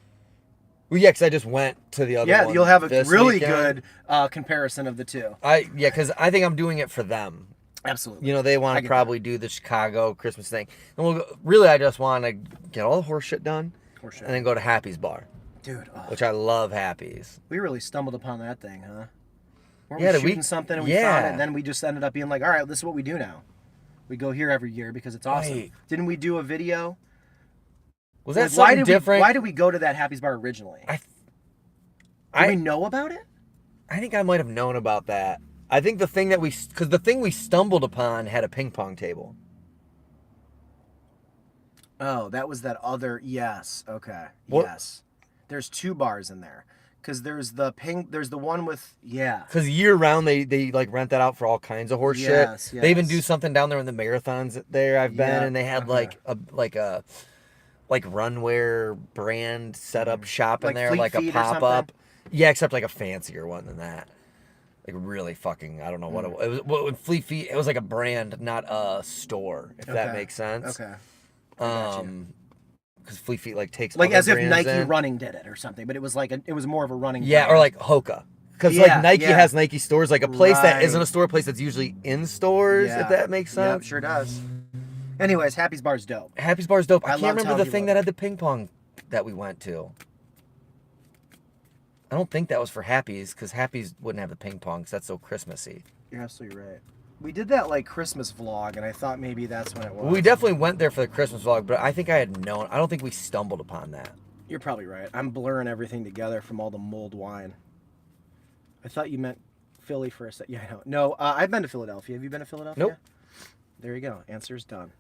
Well, yeah, because I just went to the other one. Yeah, you'll have a this really weekend. good comparison of the two. Because I think I'm doing it for them. Absolutely. You know, they want to probably do the Chicago Christmas thing. And we'll go, really, I just want to get all the horse shit done Horse shit. and then go to Happy's Bar, Dude, which I love Happy's. we really stumbled upon that thing, huh? Weren't Yeah, we did we- shooting something and we yeah. found it, and then we just ended up being like, all right, this is what we do now. We go here every year because it's awesome. Right. Didn't we do a video? Was that Like, something different? Why did we go to that Happy's Bar originally? Did we know about it? I think I might have known about that. I think the thing because the thing we stumbled upon had a ping pong table. Oh, that was that other. Yes. Okay. What? Yes. There's two bars in there. Because there's the one with, yeah. Because year round they like rent that out for all kinds of horse Yes, shit. They even yes. do something down there in the marathons there I've been, Yeah, and they had like a runwear brand setup shop in Like there, Fleet like a Feet or pop up. something? Yeah, except like a fancier one than that. Like really fucking, I don't know what it was. With Fleet Feet, it was like a brand, not a store. If that Okay. makes sense. Okay. Gotcha. Because Fleet Feet like takes Like other as if brands Nike in. running did it or something, but it was it was more of a running. Yeah, brand. or like Hoka. Because Yeah, like Nike yeah. has Nike stores, like a place that Right. isn't a store, a place that's usually in stores, Yeah. if that makes sense. Yep, sure does. Anyways, Happy's Bar's dope. Happy's Bar's dope. I I can't love remember telling the people thing about that it. had the ping pong that we went to. I don't think that was for Happy's, because Happy's wouldn't have the ping pong, because that's so Christmassy. You're absolutely right. We did that like Christmas vlog, and I thought maybe that's when it was. We definitely went there for the Christmas vlog, but I think I had known. I don't think we stumbled upon that. You're probably right. I'm blurring everything together from all the mulled wine. I thought you meant Philly for a sec. Yeah, I know. No, I've been to Philadelphia. Have you been to Philadelphia? Nope. There you go. Answer's done.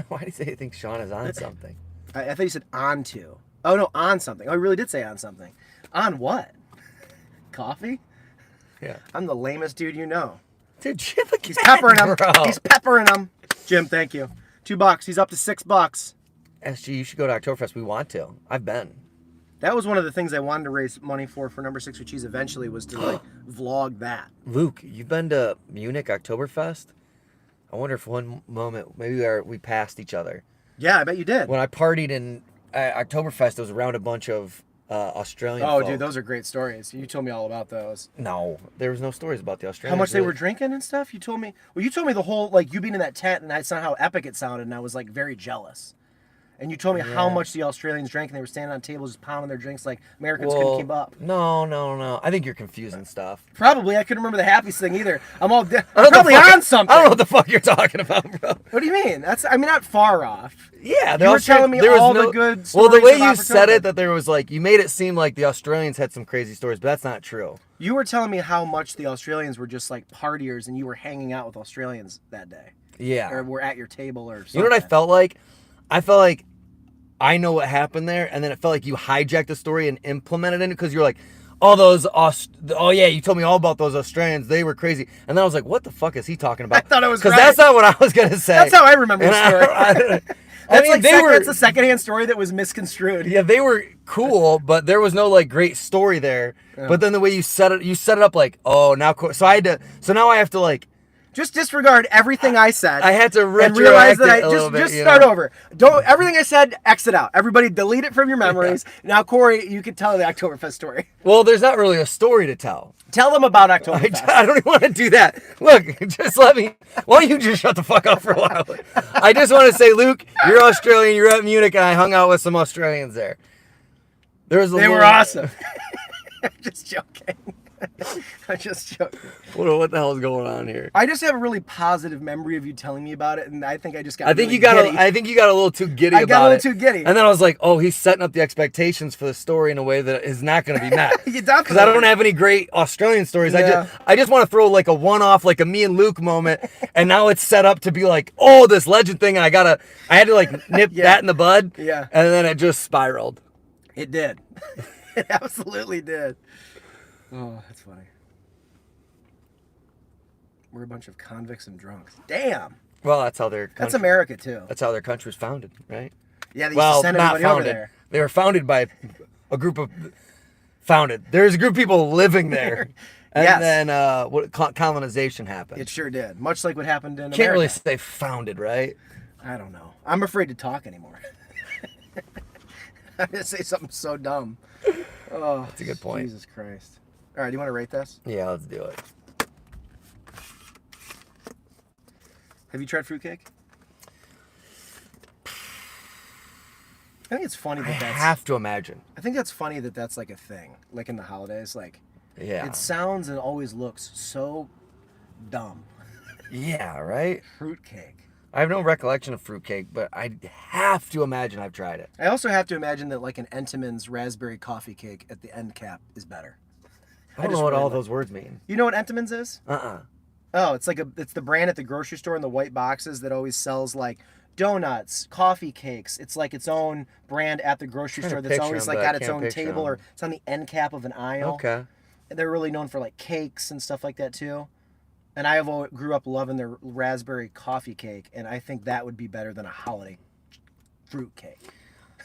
Why do you say you think Sean is on something? I thought you said on to. Oh, no, on something. Oh, I really did say on something. On what? Coffee? Yeah. I'm the lamest dude you know. Dude, Jim again, He's peppering them. bro. He's peppering them. Jim, thank you. $2. He's up to $6. SG, you should go to Oktoberfest. We want to. I've been. That was one of the things I wanted to raise money for number 6 with cheese eventually was to like vlog that. Luke, you've been to Munich Oktoberfest? I wonder if one moment maybe we passed each other. Yeah, I bet you did. When I partied in Oktoberfest, it was around a bunch of Australian Oh, folk. dude, those are great stories. You told me all about those. No, there was no stories about the How Australians. much they really. were drinking and stuff? You told me. Well, you told me the whole like you being in that tent and I saw how epic it sounded, and I was like very jealous. And you told me how Yeah. much the Australians drank, and they were standing on tables just pounding their drinks like Americans couldn't keep up. No. I think you're confusing stuff. Probably, I couldn't remember the happiest thing either. I'm all I don't I'm know probably the fuck- on something. I don't know what the fuck you're talking about, bro. What do you mean? Not far off. Yeah, You were telling me there was all the good Well, the stories way of you said Oktober. it, that there was like you made it seem like the Australians had some crazy stories, but that's not true. You were telling me how much the Australians were just like partiers, and you were hanging out with Australians that day, Yeah. or were at your table, or something. You know what I felt like? I felt like I know what happened there, and then it felt like you hijacked the story and implemented it because you're like, oh yeah, you told me all about those Australians. They were crazy. And then I was like, what the fuck is he talking about? I thought it was because right. that's not what I was gonna say. That's how I remember the And story. That's a secondhand story that was misconstrued. Yeah, they were cool, but there was no like great story there. Yeah. But then the way you set it up like, oh now, so now I have to like. Just disregard everything I said. I had to and realize that retroact it a little bit, just you start know? over. Don't everything I said. Exit out. Everybody, delete it from your memories. Now, Corey, you can tell the Oktoberfest story. Well, there's not really a story to tell. Tell them about Oktoberfest. I don't even want to do that. Look, just let me. Why don't you just shut the fuck up for a while? I just want to say, Luke, you're Australian. You're at Munich, and I hung out with some Australians there. They were awesome. I'm just joking. I'm just joking. What the hell is going on here? I just have a really positive memory of you telling me about it, and I think I just got. I think really you got. giddy. I think you got a little too giddy I about got a little it. too giddy. And then I was like, oh, he's setting up the expectations for the story in a way that is not going to be met. You definitely. Because I don't have any great Australian stories. Yeah. I just want to throw like a one-off, like a me and Luke moment, and now it's set up to be like, oh, this legend thing. And I had to like nip Yeah. that in the bud. Yeah. And then it just spiraled. It did. It absolutely did. Oh, that's funny. We're a bunch of convicts and drunks. Damn. Well, that's how their country, That's America too. That's how their country was founded, right? Yeah, they used to send not everybody over founded. there. They were founded by a group of founded. There's a group of people living there, and Yes. then what colonization happened. It sure did. Much like what happened in Can't America. really say founded, right? I don't know. I'm afraid to talk anymore. I'm gonna say something so dumb. Oh, That's a good point. Jesus Christ. All right, do you want to rate this? Yeah, let's do it. Have you tried fruitcake? I think it's funny I that that's. have to imagine. I think that's funny that that's like a thing, like in the holidays. Like, Yeah. it sounds and always looks so dumb. Yeah, right? Fruitcake. I have no recollection of fruitcake, but I have to imagine I've tried it. I also have to imagine that like an Entenmann's raspberry coffee cake at the end cap is better. I don't just know what really all like- those words mean. You know what Entenmann's is? Uh-uh. Oh, it's the brand at the grocery store in the white boxes that always sells like donuts, coffee cakes. It's like its own brand at the grocery Trying to store that's picture always 'em, like but I got its can't own picture table 'em. or it's on the end cap of an aisle. Okay. They're really known for like cakes and stuff like that too. And I grew up loving their raspberry coffee cake, and I think that would be better than a holiday fruit cake.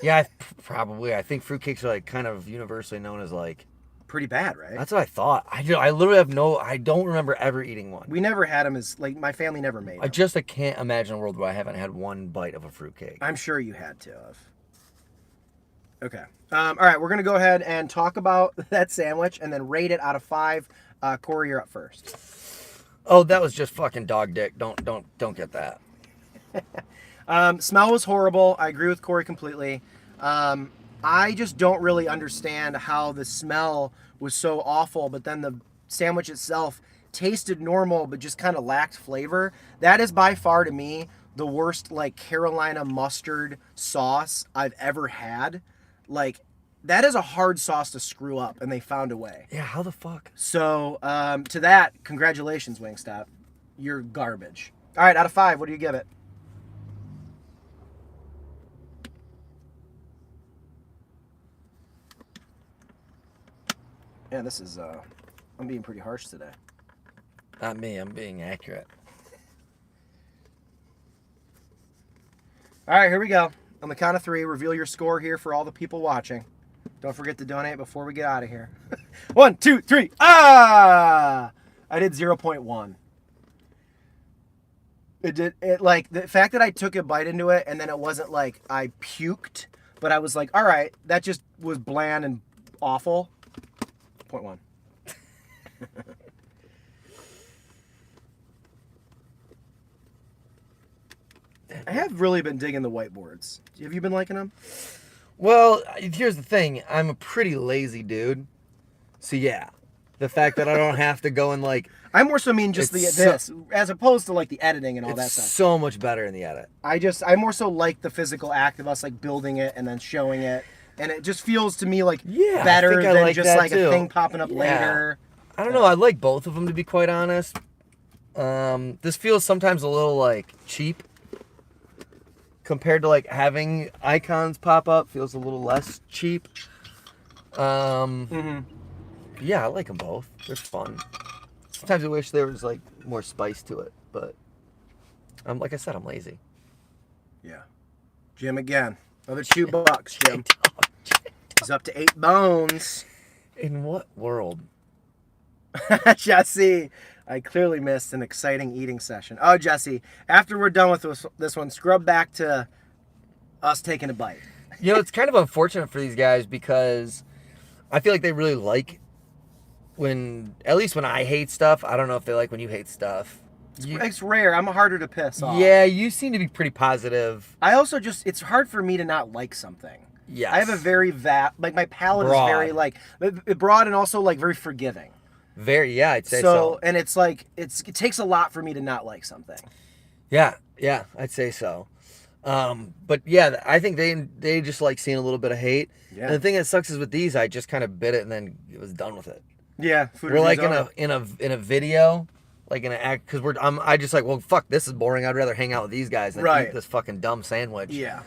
Yeah, probably. I think fruitcakes are like kind of universally known as like. Pretty bad, right? That's what I thought. I literally have no. I don't remember ever eating one. We never had them as like my family never made them. I can't imagine a world where I haven't had one bite of a fruitcake. I'm sure you had to have. Okay. All right, we're gonna go ahead and talk about that sandwich and then rate it out of 5. Corey, you're up first. Oh, that was just fucking dog dick. Don't get that. Smell was horrible. I agree with Corey completely. I just don't really understand how the smell was so awful, but then the sandwich itself tasted normal, but just kind of lacked flavor. That is by far to me the worst like Carolina mustard sauce I've ever had. Like, that is a hard sauce to screw up, and they found a way. Yeah, how the fuck? So, to that, congratulations, Wingstop. You're garbage. All right, out of 5, what do you give it? Yeah, this is, I'm being pretty harsh today. Not me. I'm being accurate. All right, here we go. On the count of 3, reveal your score here for all the people watching. Don't forget to donate before we get out of here. 1, 2, 3. Ah! I did 0.1. It like the fact that I took a bite into it and then it wasn't like I puked, but I was like, all right, that just was bland and awful. 0.1. I have really been digging the whiteboards. Have you been liking them? Well, here's the thing. I'm a pretty lazy dude. So yeah, the fact that I don't have to go and like. I more so mean just It's this, as opposed to like the editing and all that It's stuff. so much better in the edit. I more so like the physical act of us like building it and then showing it, and it just feels to me like Yeah, I better think I than like just that like too. a thing popping up Yeah. later. I don't know. I like both of them to be quite honest. This feels sometimes a little like cheap compared to like having icons pop up. Feels a little less cheap. Mm-hmm. Yeah, I like them both. They're fun. Sometimes I wish there was like more spice to it, but like I said, I'm lazy. Yeah. Jim again. Another $2, Jim. He's up to 8 bones. In what world? Jesse, I clearly missed an exciting eating session. Oh, Jesse, after we're done with this one, scrub back to us taking a bite. You know, it's kind of unfortunate for these guys because I feel like they really like at least when I hate stuff. I don't know if they like when you hate stuff. It's rare. I'm harder to piss off. Yeah, you seem to be pretty positive. I also it's hard for me to not like something. Yes. I have a very like my palate Broad. is very like broad and also like very forgiving. I'd say so. And it's like it takes a lot for me to not like something. Yeah, I'd say so. But yeah, I think they just like seeing a little bit of hate. Yeah. And the thing that sucks is with these, I just kind of bit it and then it was done with it. Yeah, food We're like reviews in a video, like in an act, because I just like, well, fuck, this is boring. I'd rather hang out with these guys than Right. eat this fucking dumb sandwich. Yeah.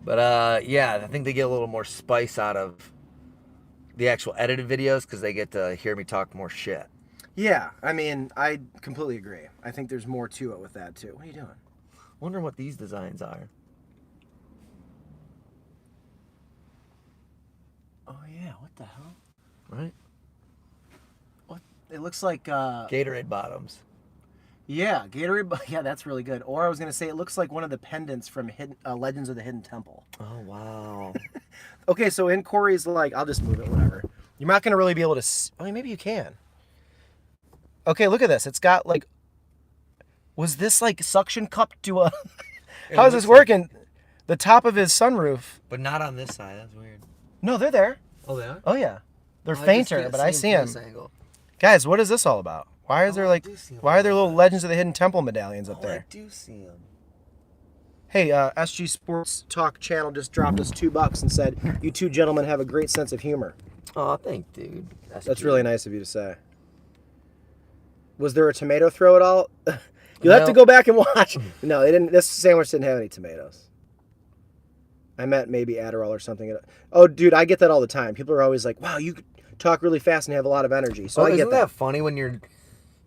But yeah, I think they get a little more spice out of the actual edited videos because they get to hear me talk more shit. Yeah, I mean, I completely agree. I think there's more to it with that too. What are you doing? Wondering what these designs are. Oh yeah, what the hell? Right? What? It looks like Gatorade bottoms. yeah, Gatorade. Yeah, that's really good. Or I was gonna say it looks like one of the pendants from Legends of the Hidden Temple. Oh, wow. Okay, so in Corey's like, I'll just move it, whatever. You're not gonna really be able to. I mean, maybe you can. Okay, look at this. It's got like. Was this like suction cupped to a? How is this working? The top of his sunroof. But not on this side. That's weird. No, they're there. Oh, they are? Oh yeah, they're Oh, I just fainter, can't but I see from them. this angle. Guys, what is this all about? Why is there I like? do see 'em Why are there all little about. Legends of the Hidden Temple medallions up Oh, I there? do see them. Hey, SG Sports Talk channel just dropped us $2 and said, "You two gentlemen have a great sense of humor." Oh, thank dude. That's cute. really nice of you to say. Was there a tomato throw at all? You'll have to No. go back and watch. No, they didn't. This sandwich didn't have any tomatoes. I meant maybe Adderall or something. Oh, dude, I get that all the time. People are always like, "Wow, you talk really fast and have a lot of energy." So I isn't get that. funny when you're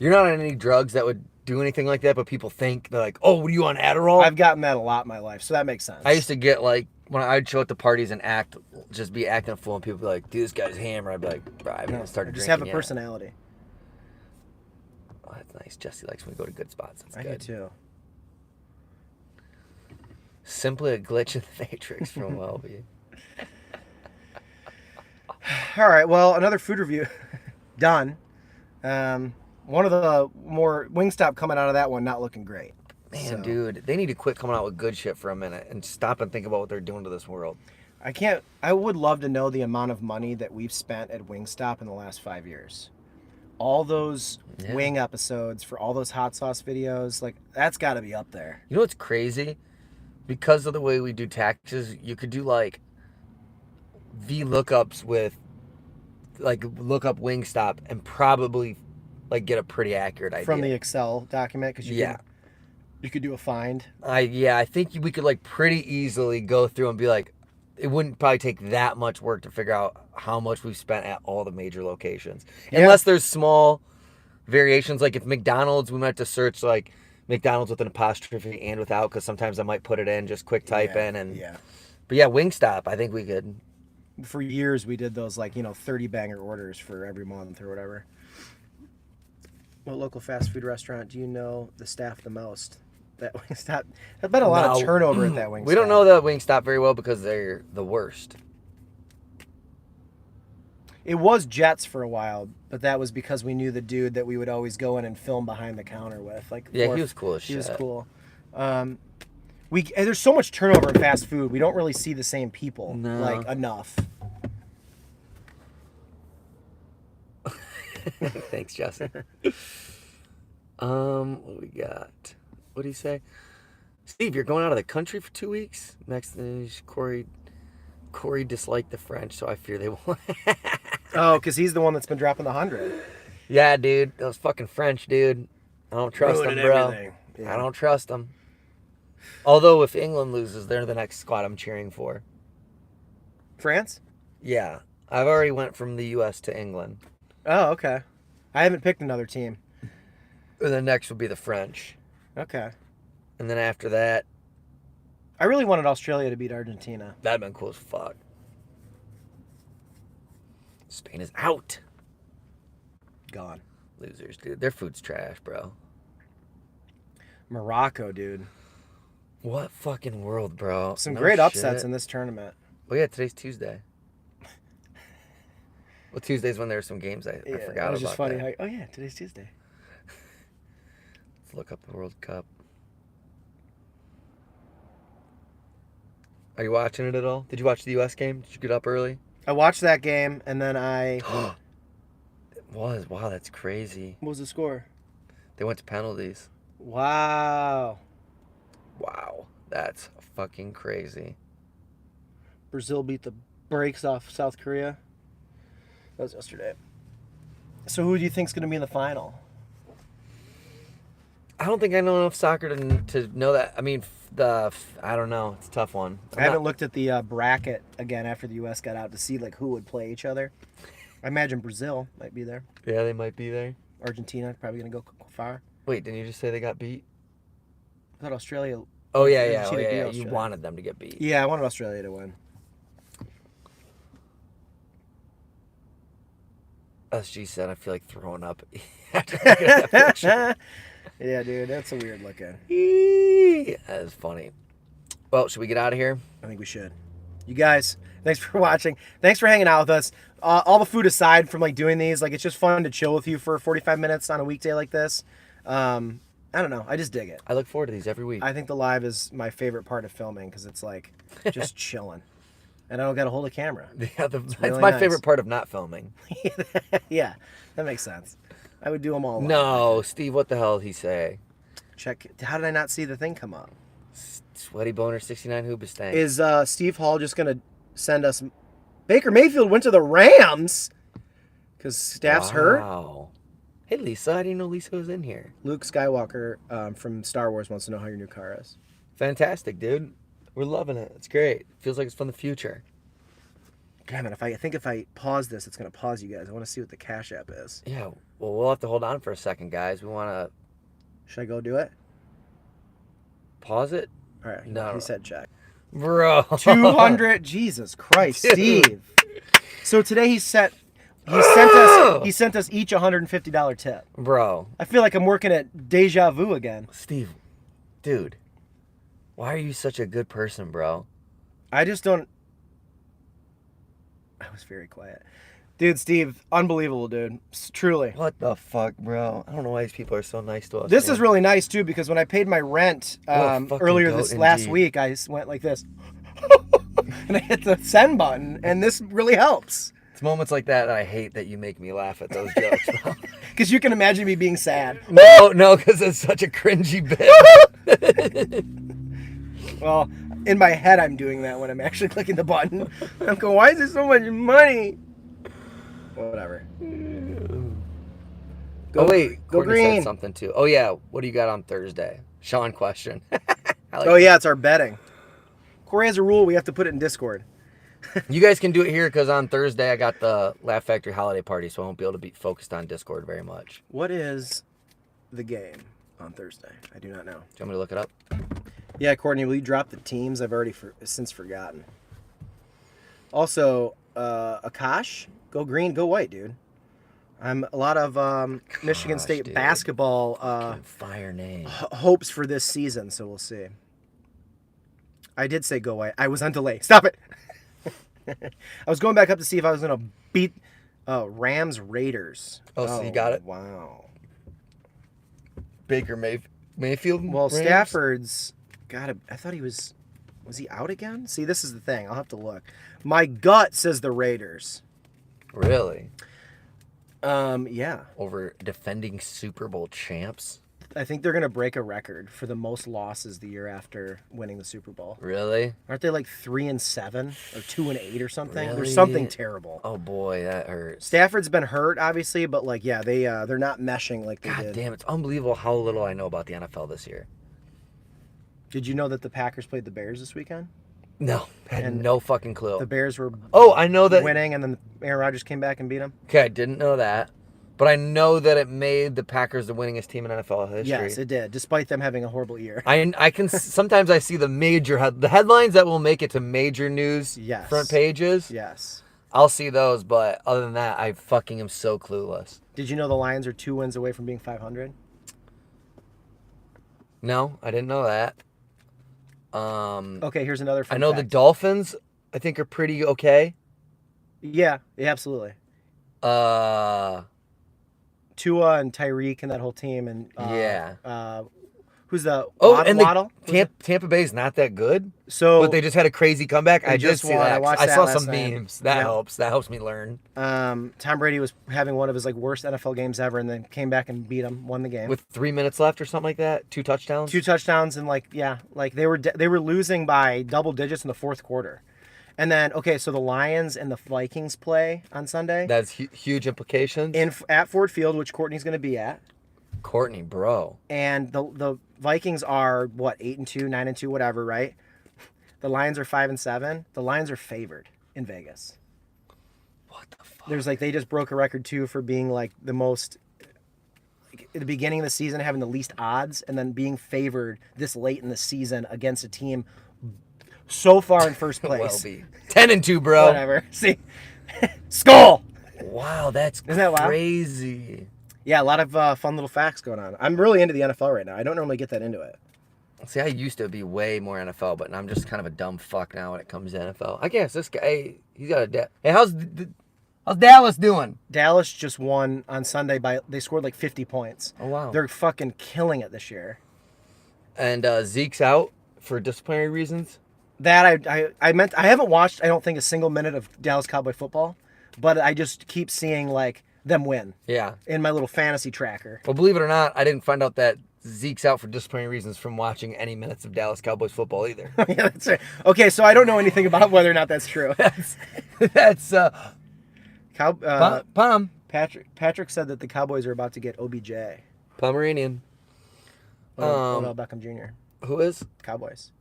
not on any drugs that would do anything like that, but people think they're like, "Oh, were you on Adderall?" I've gotten that a lot in my life, so that makes sense. I used to get like when I'd show at the parties and just be acting a fool, and people would be like, "Dude, this guy's hammered." I'd be like, "Bro, I haven't even started I just drinking have a yet." personality. Oh, that's nice. Jesse likes when we go to good spots. That's I good. do too. Simply a glitch in the matrix from Welby. All right, well, another food review done. One of the more Wingstop coming out of that one not looking great. Man, So, dude, they need to quit coming out with good shit for a minute and stop and think about what they're doing to this world. I would love to know the amount of money that we've spent at Wingstop in the last 5 years. All those Yeah. wing episodes for all those hot sauce videos, like that's got to be up there. You know what's crazy? Because of the way we do taxes, you could do like VLOOKUPs with like look up Wingstop and probably like get a pretty accurate idea. From the Excel document, because Yeah. you could do a find. I think we could like pretty easily go through and be like, it wouldn't probably take that much work to figure out how much we've spent at all the major locations. Yeah. Unless there's small variations, like if McDonald's, we might have to search like McDonald's with an apostrophe and without, because sometimes I might put it in, just quick type in. And yeah. But yeah, Wingstop, I think we could. For years, we did those 30 banger orders for every month or whatever. What local fast food restaurant do you know the staff the most? That Wingstop. There's been a lot of No. turnover at that Wingstop. We don't know that Wingstop very well because they're the worst. It was Jets for a while, but that was because we knew the dude that we would always go in and film behind the counter with. Yeah, he was cool as He was shit. cool. There's so much turnover in fast food. We don't really see the same people No. enough. Thanks, Jesse. What we got? What do you say? Steve, you're going out of the country for 2 weeks? Next is Corey disliked the French, so I fear they won't. Oh, because he's the one that's been dropping the 100. Yeah, dude. Those fucking French, dude. I don't trust them, Ruining bro. everything. Yeah. I don't trust them. Although, if England loses, they're the next squad I'm cheering for. France? Yeah. I've already went from the U.S. to England. Oh, okay. I haven't picked another team. And the next will be the French. Okay. And then after that, I really wanted Australia to beat Argentina. that'd been cool as fuck. Spain is out. Gone. Losers, dude. Their food's trash, bro. Morocco, dude. What fucking world, bro? Some No great upsets shit. in this tournament. Oh yeah, today's Tuesday. Well, Tuesday's when there were some games I forgot about. It was just funny. that. Oh yeah, today's Tuesday. Let's look up the World Cup. Are you watching it at all? Did you watch the U.S. game? Did you get up early? I watched that game and then I. It was. Wow, that's crazy. What was the score? They went to penalties. Wow. Wow, that's fucking crazy. Brazil beat the brakes off South Korea. That was yesterday. So who do you think's going to be in the final? I don't think I know enough soccer to know that. I mean, I don't know. It's a tough one. I haven't looked at the bracket again after the U.S. got out to see who would play each other. I imagine Brazil might be there. Yeah, they might be there. Argentina probably gonna go far. Wait, didn't you just say they got beat? I thought Australia. Oh yeah, Argentina beat You Australia. wanted them to get beat. Yeah, I wanted Australia to win. SG said, I feel like throwing up after looking at that picture. Yeah, dude, that's a weird looking. That is funny. Well, should we get out of here? I think we should. You guys, thanks for watching. Thanks for hanging out with us. All the food aside from like doing these, like it's just fun to chill with you for 45 minutes on a weekday like this. I don't know. I just dig it. I look forward to these every week. I think the live is my favorite part of filming because it's like just chilling. And I don't got to hold a camera. Yeah, that's really my nice. favorite part of not filming. Yeah, that makes sense. I would do them all live. No, Steve, what the hell did he say? Check. How did I not see the thing come up? Sweaty Boner 69 Hoobastank. Is Steve Hall just going to send us... Baker Mayfield went to the Rams because Staff's hurt? Wow. Hey, Lisa, I didn't know Lisa was in here. Luke Skywalker from Star Wars wants to know how your new car is. Fantastic, dude. We're loving it. It's great. Feels like it's from the future. Damn it, I think if I pause this, it's going to pause you guys. I want to see what the Cash App is. Yeah, well, we'll have to hold on for a second, guys. We want to Should I go do it? pause it. All right, No. he said check. Bro. 200, Jesus Christ, Steve. So today he sent us each a $150 tip. Bro. I feel like I'm working at Deja Vu again. Steve, dude, why are you such a good person, bro? I just don't... I was very quiet. Dude, Steve, unbelievable, dude. Truly. What the fuck, bro? I don't know why these people are so nice to us. This man. is really nice, too, because when I paid my rent fucking earlier goat this last indeed. week, I went like this. And I hit the send button, and this really helps. It's moments like that I hate that you make me laugh at those jokes, bro. Because you can imagine me being sad. No, because it's such a cringy bit. Well, in my head, I'm doing that when I'm actually clicking the button. I'm going, why is there so much money? Whatever. Oh, wait. Go Courtney green. said something, too. Oh, yeah. What do you got on Thursday? Sean question. Oh, yeah, it's our betting. Corey has a rule. We have to put it in Discord. You guys can do it here because on Thursday I got the Laugh Factory holiday party, so I won't be able to be focused on Discord very much. What is the game on Thursday? I do not know. Do you want me to look it up? Yeah, Courtney, will you drop the teams? I've already since forgotten. Also, Akash, go green, go white, dude. I'm a lot of Michigan State dude. basketball Fire name. hopes for this season, so we'll see. I did say go white. I was on delay. Stop it. I was going back up to see if I was going to beat Rams Raiders. Oh, so you got it? Wow. Baker Mayfield? Well, Rams? Stafford's got to... I thought he was he out again? See, this is the thing. I'll have to look. My gut says the Raiders. Really? Yeah. Over defending Super Bowl champs? I think they're going to break a record for the most losses the year after winning the Super Bowl. Really? Aren't they like 3-7 or 2-8 or something? Really? There's something terrible. Oh boy, that hurts. Stafford's been hurt, obviously, but like, yeah, they're not meshing like they God did. damn, it's unbelievable how little I know about the NFL this year. Did you know that the Packers played the Bears this weekend? No, had And no fucking clue. The Bears were I know that. winning, and then Aaron Rodgers came back and beat them. Okay, I didn't know that. But I know that it made the Packers the winningest team in NFL history. Yes, it did, despite them having a horrible year. I can sometimes I see the headlines that will make it to major news Yes. front pages. Yes. I'll see those, but other than that, I fucking am so clueless. Did you know the Lions are 2 wins away from being 500? No, I didn't know that. Okay, here's another fun I know the fact. Dolphins, I think, are pretty okay. Yeah, absolutely. Tua and Tyreek and that whole team, and who's the Waddle? Tampa Bay's not that good, So but they just had a crazy comeback. I just did see won. I that. watched I that saw last some night. memes. That Yeah. helps. That helps me learn. Tom Brady was having one of his like worst NFL games ever, and then came back and beat him, won the game With 3 minutes left or something like that, 2 touchdowns. 2 touchdowns, and they were losing by double digits in the fourth quarter. And then so the Lions and the Vikings play on Sunday That's huge implications. at Ford Field, which Courtney's going to be at. Courtney, bro. And the Vikings are what, 8-2, 9-2, whatever, right? The Lions are 5-7. The Lions are favored in Vegas. What the fuck? There's they just broke a record too for being like the most at the beginning of the season having the least odds and then being favored this late in the season against a team so far in first place. Well, be 10-2, bro. Whatever. See, skull. Wow, that's Isn't that wild? crazy. Yeah, a lot of fun little facts going on. I'm really into the NFL right now. I don't normally get that into it. See, I used to be way more NFL, but I'm just kind of a dumb fuck now when it comes to NFL. I guess this guy, he's got a... Hey, how's Dallas doing? Dallas just won on Sunday they scored like 50 points. Oh, wow. They're fucking killing it this year. And Zeke's out for disciplinary reasons? That I haven't watched, I don't think, a single minute of Dallas Cowboy football, but I just keep seeing like them win. Yeah. In my little fantasy tracker. Well, believe it or not, I didn't find out that Zeke's out for disciplinary reasons from watching any minutes of Dallas Cowboys football either. Yeah, that's right. Okay, so I don't know anything about whether or not that's true. That's Pom. Patrick said that the Cowboys are about to get OBJ. Pomeranian. Odell Beckham Jr. Who is? Cowboys.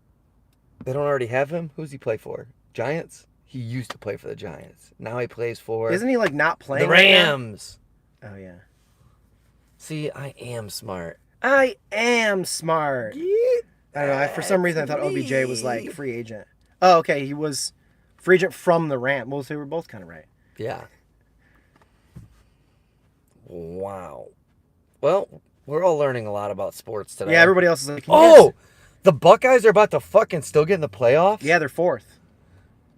They don't already have him? Who's he play for? Giants? He used to play for the Giants. Now he plays for... Isn't he like not playing? The Rams. Right now? Oh, yeah. See, I am smart. I am smart. I don't know. For some reason, I thought OBJ was like free agent. Oh, okay. He was free agent from the Rams. Well, they were both kind of right. Yeah. Wow. Well, we're all learning a lot about sports today. Yeah, everybody else is like, the Buckeyes are about to fucking still get in the playoffs? Yeah, they're fourth.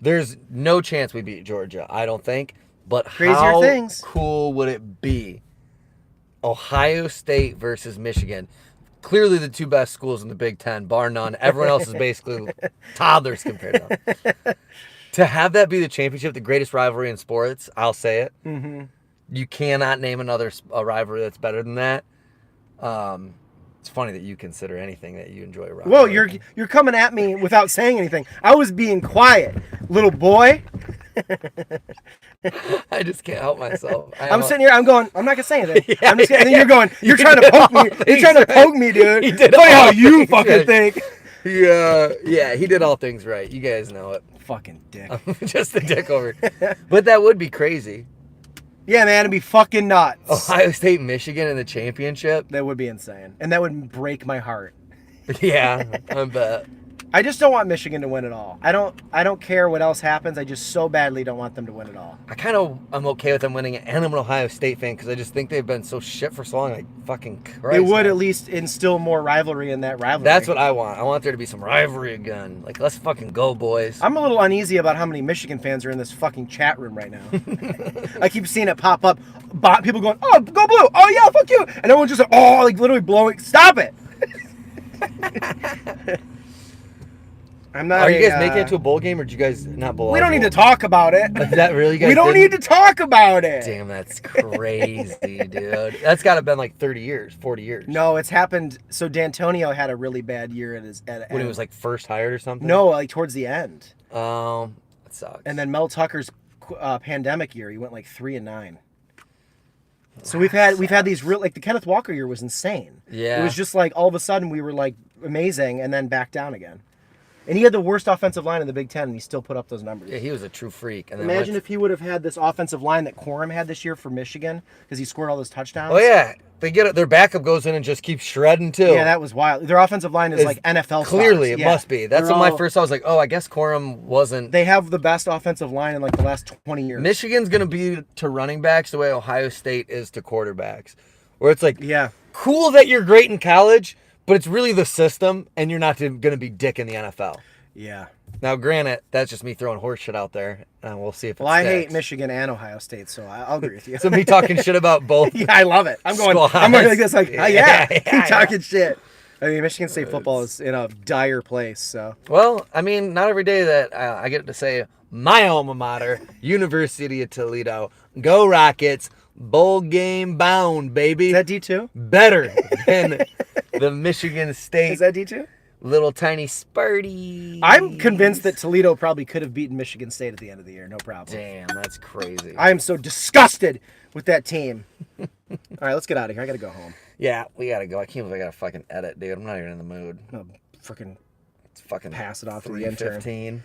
There's no chance we beat Georgia, I don't think. But Crazier how things. Cool would it be? Ohio State versus Michigan. Clearly the two best schools in the Big Ten, bar none. Everyone else is basically toddlers compared to them. To have that be the championship, the greatest rivalry in sports, I'll say it. Mm-hmm. You cannot name another rivalry that's better than that. It's funny that you consider anything that you enjoy a rivalry. Whoa, you're coming at me without saying anything. I was being quiet, little boy. I just can't help myself. I'm sitting here. I'm going. I'm not gonna say anything. Yeah, I'm just. And then you're going. You're trying to poke me. You're trying to poke me, dude. He did Funny how all you things fucking right. think. Yeah, he did all things right. You guys know it. Fucking dick. Just the dick over. But that would be crazy. Yeah, man, it'd be fucking nuts. Ohio State, Michigan in the championship. That would be insane, and that would break my heart. Yeah, I bet. I just don't want Michigan to win it all. I don't care what else happens. I just so badly don't want them to win it all. I'm okay with them winning it, and I'm an Ohio State fan because I just think they've been so shit for so long. Like fucking Christ. It would man. at least instill more rivalry in that rivalry. That's what I want. I want there to be some rivalry again. Like let's fucking go, boys. I'm a little uneasy about how many Michigan fans are in this fucking chat room right now. I keep seeing it pop up. People going, "Oh, go blue! Oh yeah, fuck you!" And everyone's just like, "Oh, like literally blowing. Stop it!" I'm not. Are you guys making it to a bowl game, or did you guys not bowl? We don't need to talk about it. Is that really? You guys we don't need to talk about it. Damn, that's crazy, dude. That's got to have been like 30 years, 40 years. No, it's happened. So D'Antonio had a really bad year when he was like first hired or something. No, like towards the end. That sucks. And then Mel Tucker's pandemic year, he went like 3-9. So we've had these real, like the Kenneth Walker year was insane. Yeah. It was just like all of a sudden we were like amazing and then back down again. And he had the worst offensive line in the Big Ten, and he still put up those numbers. Yeah, he was a true freak. And then imagine if he would have had this offensive line that Corum had this year for Michigan, because he scored all those touchdowns. Oh yeah, they get it. Their backup goes in and just keeps shredding too. Yeah, that was wild. Their offensive line is like NFL. Clearly, stars. it must be. That's what my first thought was like. Oh, I guess Corum wasn't. They have the best offensive line in like the last 20 years. Michigan's gonna be to running backs the way Ohio State is to quarterbacks, where it's like, yeah, cool that you're great in college, but it's really the system, and you're not gonna be dick in the NFL. Yeah. Now, granted, that's just me throwing horse shit out there, and we'll see if it Well, I sticks. hate Michigan and Ohio State, so I'll agree with you. So me talking shit about both. Yeah, I love it. I'm going like this, like, keep talking shit. I mean, Michigan State football is in a dire place, so. Well, I mean, not every day that I get to say my alma mater, University of Toledo, go Rockets, bowl game bound, baby. Is that D2? Better than the Michigan State. Is that D2? Little tiny Sparty. I'm convinced that Toledo probably could have beaten Michigan State at the end of the year, no problem. Damn, that's crazy. I am so disgusted with that team. All right, let's get out of here. I got to go home. Yeah, we got to go. I can't believe I got to fucking edit, dude. I'm not even in the mood. It's fucking pass it off to the intern. 3:15.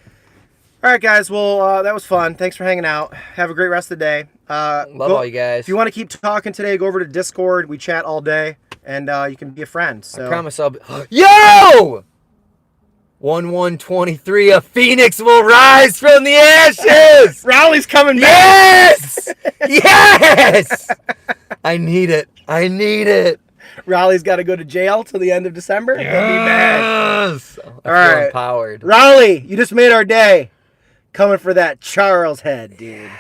All right, guys. Well, that was fun. Thanks for hanging out. Have a great rest of the day. Love all you guys. If you want to keep talking today, go over to Discord. We chat all day, and you can be a friend. So I promise I'll be... Yo! 1123, a phoenix will rise from the ashes! Rowley's coming back! Yes! Yes! I need it. I need it. Rowley's got to go to jail till the end of December. He'll be back. Yes! I feel right. empowered. Rowley, you just made our day. Coming for that Charles head, dude.